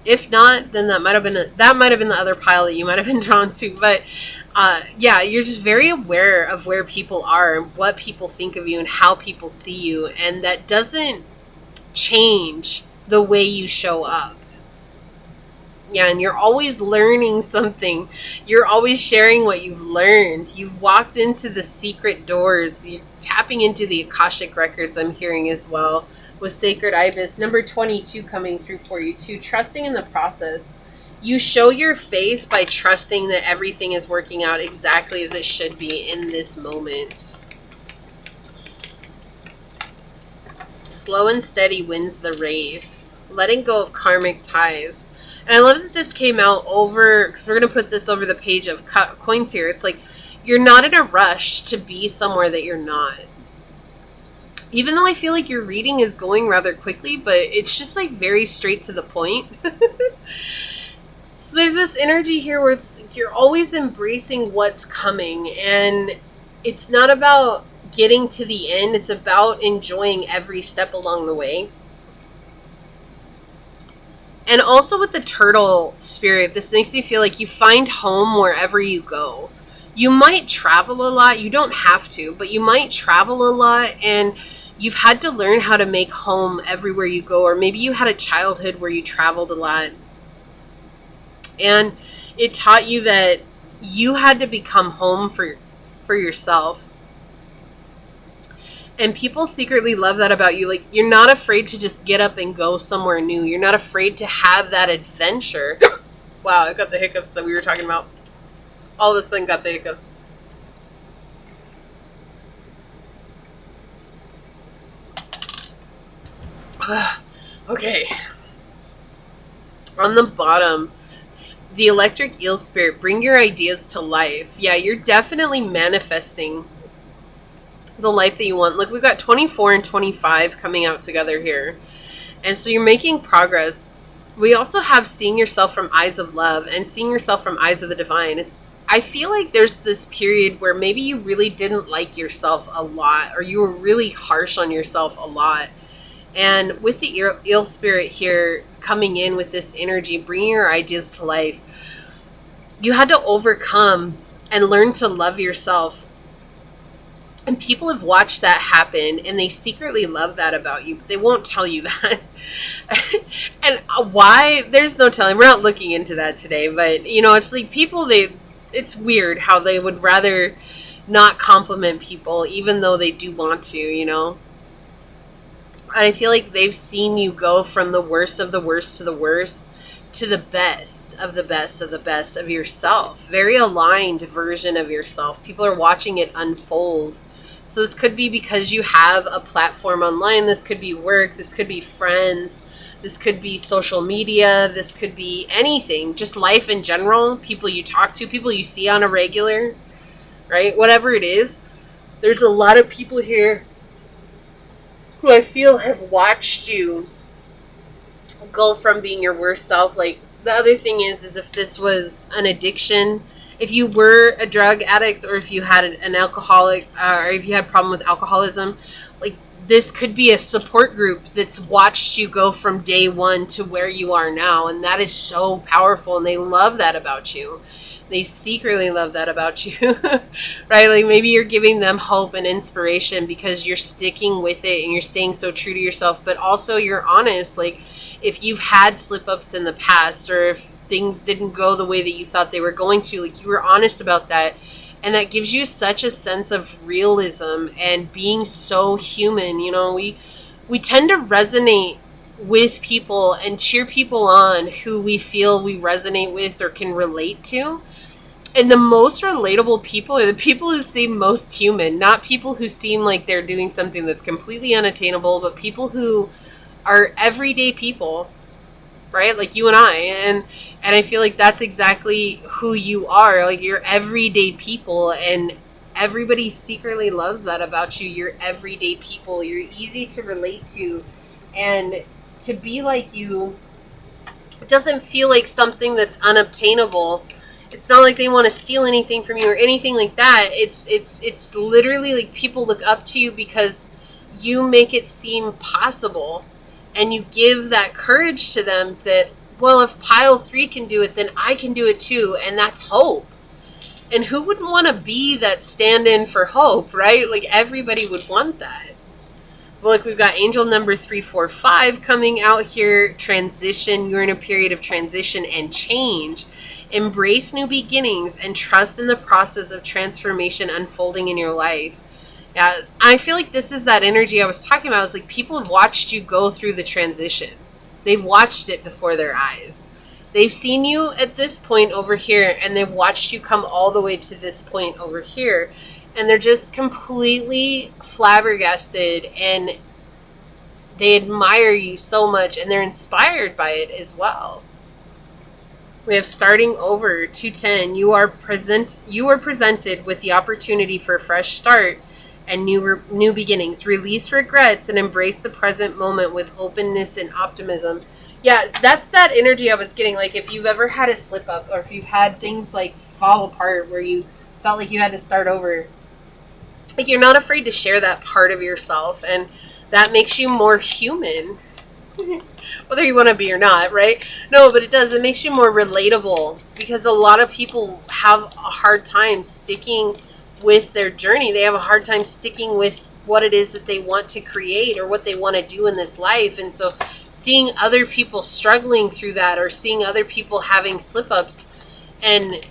If not, then that might have been the other pile that you might have been drawn to. But yeah, you're just very aware of where people are and what people think of you and how people see you. And that doesn't change the way you show up. Yeah, and you're always learning something. You're always sharing what you've learned. You've walked into the secret doors. You're tapping into the Akashic records, I'm hearing as well, with Sacred Ibis. Number 22 coming through for you too. Trusting in the process. You show your faith by trusting that everything is working out exactly as it should be in this moment. Slow and steady wins the race. Letting go of karmic ties. And I love that this came out over, because we're going to put this over the page of coins here. It's like, you're not in a rush to be somewhere that you're not. Even though I feel like your reading is going rather quickly, but it's just like very straight to the point. So there's this energy here where you're always embracing what's coming, and it's not about getting to the end. It's about enjoying every step along the way. And also with the turtle spirit, this makes me feel like you find home wherever you go. You might travel a lot. You don't have to, but you might travel a lot, and you've had to learn how to make home everywhere you go. Or maybe you had a childhood where you traveled a lot, and it taught you that you had to become home for yourself. And people secretly love that about you. Like, you're not afraid to just get up and go somewhere new. You're not afraid to have that adventure. Wow, I got the hiccups that we were talking about. All of a sudden got the hiccups. Okay. On the bottom, the electric eel spirit, bring your ideas to life. Yeah, you're definitely manifesting the life that you want. Look, we've got 24 and 25 coming out together here. And so you're making progress. We also have seeing yourself from eyes of love and seeing yourself from eyes of the divine. I feel like there's this period where maybe you really didn't like yourself a lot, or you were really harsh on yourself a lot. And with the eel spirit here coming in with this energy, bringing your ideas to life, you had to overcome and learn to love yourself. And people have watched that happen, and they secretly love that about you, but they won't tell you that. And why? There's no telling. We're not looking into that today, but you know, it's like people, it's weird how they would rather not compliment people even though they do want to, you know. And I feel like they've seen you go from the worst of the worst to the worst to the best of the best of the best of yourself. Very aligned version of yourself. People are watching it unfold. So this could be because you have a platform online. This could be work. This could be friends. This could be social media. This could be anything. Just life in general. People you talk to. People you see on a regular. Right? Whatever it is. There's a lot of people here who I feel have watched you go from being your worst self. Like, the other thing is if this was an addiction, if you were a drug addict, or if you had an alcoholic, or if you had a problem with alcoholism, like, this could be a support group that's watched you go from day one to where you are now. And that is so powerful. And they love that about you. They secretly love that about you, right? Like, maybe you're giving them hope and inspiration because you're sticking with it and you're staying so true to yourself, but also you're honest. Like, if you've had slip-ups in the past, or if things didn't go the way that you thought they were going to, like, you were honest about that. And that gives you such a sense of realism and being so human. You know, we tend to resonate with people and cheer people on who we feel we resonate with or can relate to. And the most relatable people are the people who seem most human, not people who seem like they're doing something that's completely unattainable, but people who are everyday people, right? Like you and I. And I feel like that's exactly who you are. Like, you're everyday people, and everybody secretly loves that about you. You're everyday people. You're easy to relate to, and to be like you, it doesn't feel like something that's unobtainable. It's not like they want to steal anything from you or anything like that. It's literally like people look up to you because you make it seem possible. And you give that courage to them that, well, if pile 3 can do it, then I can do it too. And that's hope. And who wouldn't want to be that stand-in for hope, right? Like, everybody would want that. Well, like, we've got angel number 345 coming out here. Transition. You're in a period of transition and change. Embrace new beginnings and trust in the process of transformation unfolding in your life. Yeah, I feel like this is that energy I was talking about. It's like people have watched you go through the transition. They've watched it before their eyes. They've seen you at this point over here, and they've watched you come all the way to this point over here. And they're just completely flabbergasted, and they admire you so much, and they're inspired by it as well. We have starting over, 210. You are presented with the opportunity for a fresh start and new beginnings. Release regrets and embrace the present moment with openness and optimism. Yeah, that's that energy I was getting. Like, if you've ever had a slip up, or if you've had things like fall apart where you felt like you had to start over, like, you're not afraid to share that part of yourself, and that makes you more human. Whether you want to be or not, right? No, but it does. It makes you more relatable, because a lot of people have a hard time sticking with their journey. They have a hard time sticking with what it is that they want to create or what they want to do in this life. And so seeing other people struggling through that, or seeing other people having slip-ups and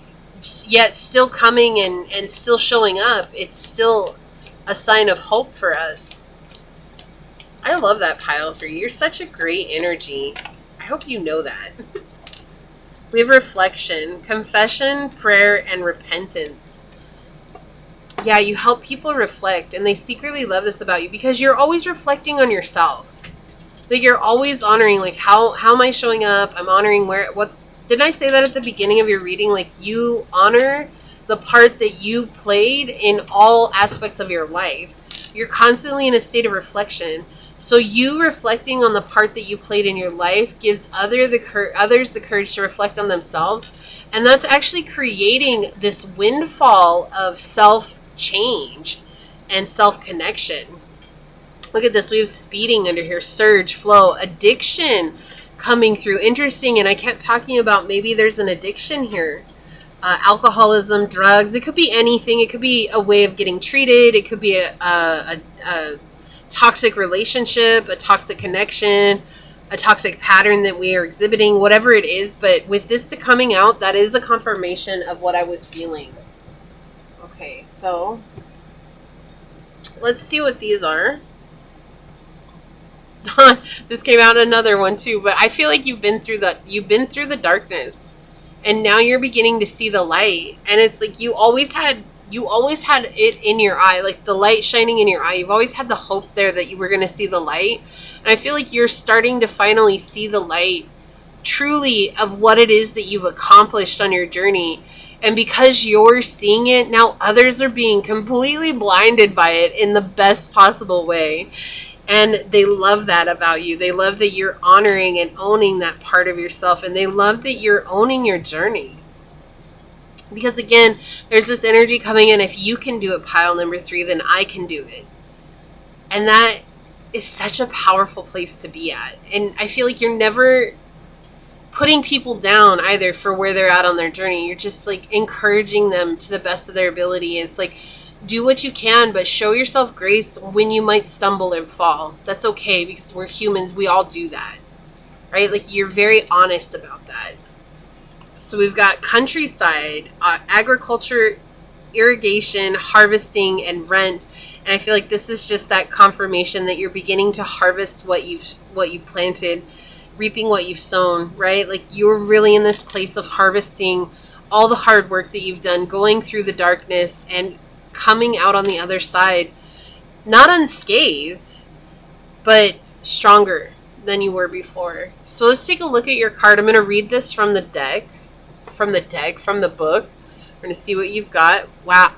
yet still coming and still showing up, it's still a sign of hope for us. I love that pile 3. You're such a great energy. I hope you know that. We have reflection, confession, prayer, and repentance. Yeah, you help people reflect, and they secretly love this about you because you're always reflecting on yourself. Like, you're always honoring, like, how am I showing up? I'm honoring what didn't I say that at the beginning of your reading? Like, you honor the part that you played in all aspects of your life. You're constantly in a state of reflection. So you reflecting on the part that you played in your life gives others the courage to reflect on themselves. And that's actually creating this windfall of self-change and self-connection. Look at this. We have speeding under here, surge, flow, addiction coming through. Interesting. And I kept talking about maybe there's an addiction here. Alcoholism, drugs. It could be anything. It could be a way of getting treated. It could be a toxic relationship, a toxic connection, a toxic pattern that we are exhibiting, whatever it is. But with this coming out, that is a confirmation of what I was feeling. Okay, so let's see what these are. This came out another one too, but I feel like you've been through the darkness, and now you're beginning to see the light. And it's like you always had it in your eye, like the light shining in your eye. You've always had the hope there that you were going to see the light. And I feel like you're starting to finally see the light truly of what it is that you've accomplished on your journey. And because you're seeing it, now others are being completely blinded by it in the best possible way. And they love that about you. They love that you're honoring and owning that part of yourself. And they love that you're owning your journey. Because again, there's this energy coming in. If you can do it, pile number 3, then I can do it. And that is such a powerful place to be at. And I feel like you're never putting people down either for where they're at on their journey. You're just like encouraging them to the best of their ability. It's like, do what you can, but show yourself grace when you might stumble and fall. That's okay, because we're humans. We all do that, right? Like, you're very honest about that. So we've got countryside, agriculture, irrigation, harvesting, and rent. And I feel like this is just that confirmation that you're beginning to harvest what you've planted, reaping what you've sown, right? Like, you're really in this place of harvesting all the hard work that you've done, going through the darkness and coming out on the other side, not unscathed, but stronger than you were before. So let's take a look at your card. I'm going to read this from the book. We're going to see what you've got. Wow.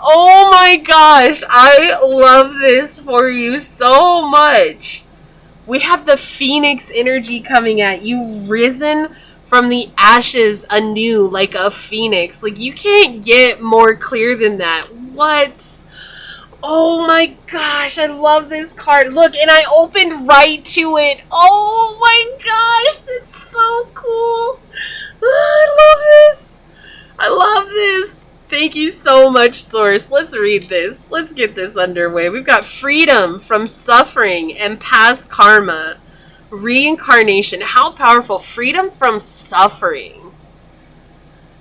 Oh my gosh. I love this for you so much. We have the Phoenix energy coming at you, risen from the ashes anew like a phoenix. Like, you can't get more clear than that. What? Oh my gosh, I love this card. Look, and I opened right to it. Oh my gosh, that's so cool. I love this. I love this. Thank you so much, Source. Let's read this. Let's get this underway. We've got freedom from suffering and past karma. Reincarnation. How powerful. Freedom from suffering.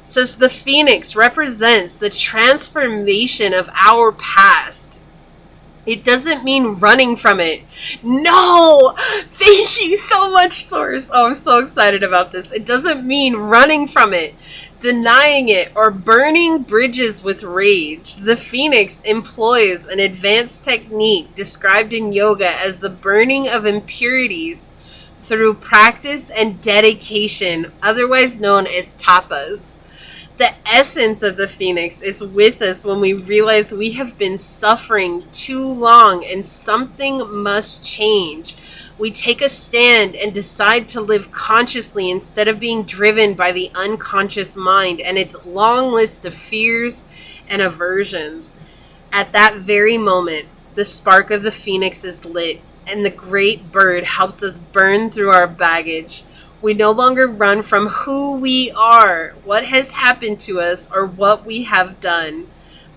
Says the Phoenix represents the transformation of our past. It doesn't mean running from it. No! Thank you so much, Source. Oh, I'm so excited about this. It doesn't mean running from it, denying it, or burning bridges with rage. The Phoenix employs an advanced technique described in yoga as the burning of impurities through practice and dedication, otherwise known as tapas. The essence of the Phoenix is with us when we realize we have been suffering too long and something must change. We take a stand and decide to live consciously instead of being driven by the unconscious mind and its long list of fears and aversions. At that very moment, the spark of the Phoenix is lit, and the great bird helps us burn through our baggage. We no longer run from who we are, what has happened to us, or what we have done.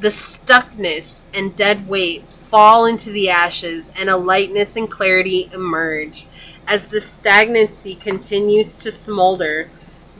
The stuckness and dead weight fall into the ashes, and a lightness and clarity emerge. As the stagnancy continues to smolder,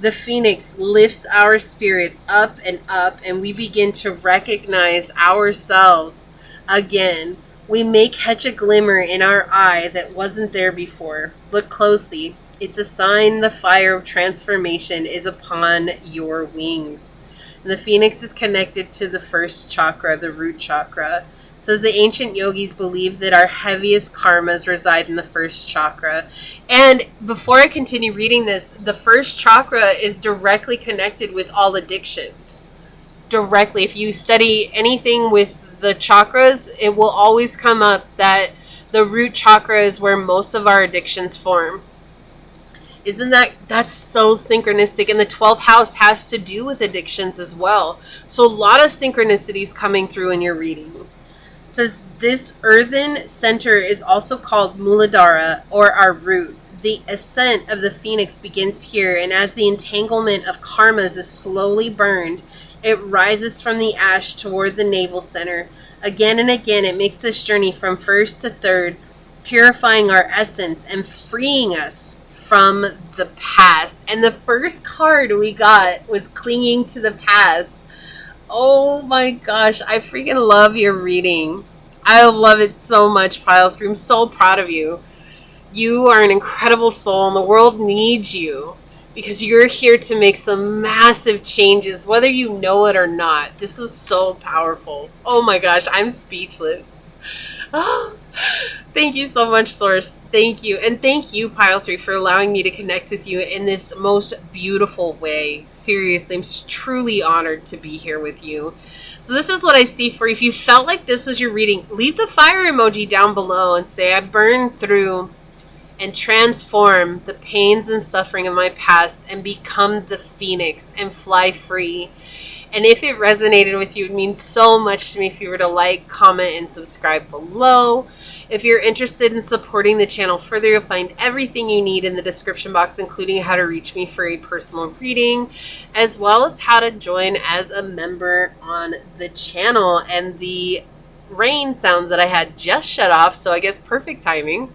the Phoenix lifts our spirits up, and we begin to recognize ourselves again. We may catch a glimmer in our eye that wasn't there before. Look closely. It's a sign the fire of transformation is upon your wings. The Phoenix is connected to the first chakra, the root chakra. So the ancient yogis believe that our heaviest karmas reside in the first chakra. And before I continue reading this, the first chakra is directly connected with all addictions. Directly. If you study anything with the chakras, it will always come up that the root chakra is where most of our addictions form. That's so synchronistic? And the 12th house has to do with addictions as well. So a lot of synchronicities coming through in your reading. It says this earthen center is also called Muladhara, or our root. The ascent of the Phoenix begins here, and as the entanglement of karmas is slowly burned, it rises from the ash toward the navel center. Again and again, it makes this journey from first to third, purifying our essence and freeing us from the past. And the first card we got was clinging to the past. Oh my gosh, I freaking love your reading. I love it so much, Pile 3. I'm so proud of you. You are an incredible soul, and the world needs you because you're here to make some massive changes, whether you know it or not. This was so powerful. Oh my gosh, I'm speechless. Oh, thank you so much, Source. Thank you. And thank you, Pile 3, for allowing me to connect with you in this most beautiful way. Seriously, I'm truly honored to be here with you. So this is what I see for you. If you felt like this was your reading, leave the fire emoji down below and say, I burned through and transform the pains and suffering of my past and become the phoenix and fly free. And if it resonated with you, it means so much to me if you were to like, comment, and subscribe below. If you're interested in supporting the channel further, you'll find everything you need in the description box, including how to reach me for a personal reading, as well as how to join as a member on the channel. And the rain sounds that I had just shut off, so I guess perfect timing.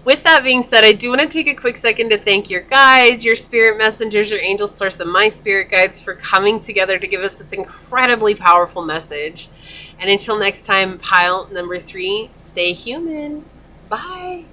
With that being said, I do want to take a quick second to thank your guides, your spirit messengers, your angel source, and my spirit guides for coming together to give us this incredibly powerful message. And until next time, pile number 3, stay human. Bye.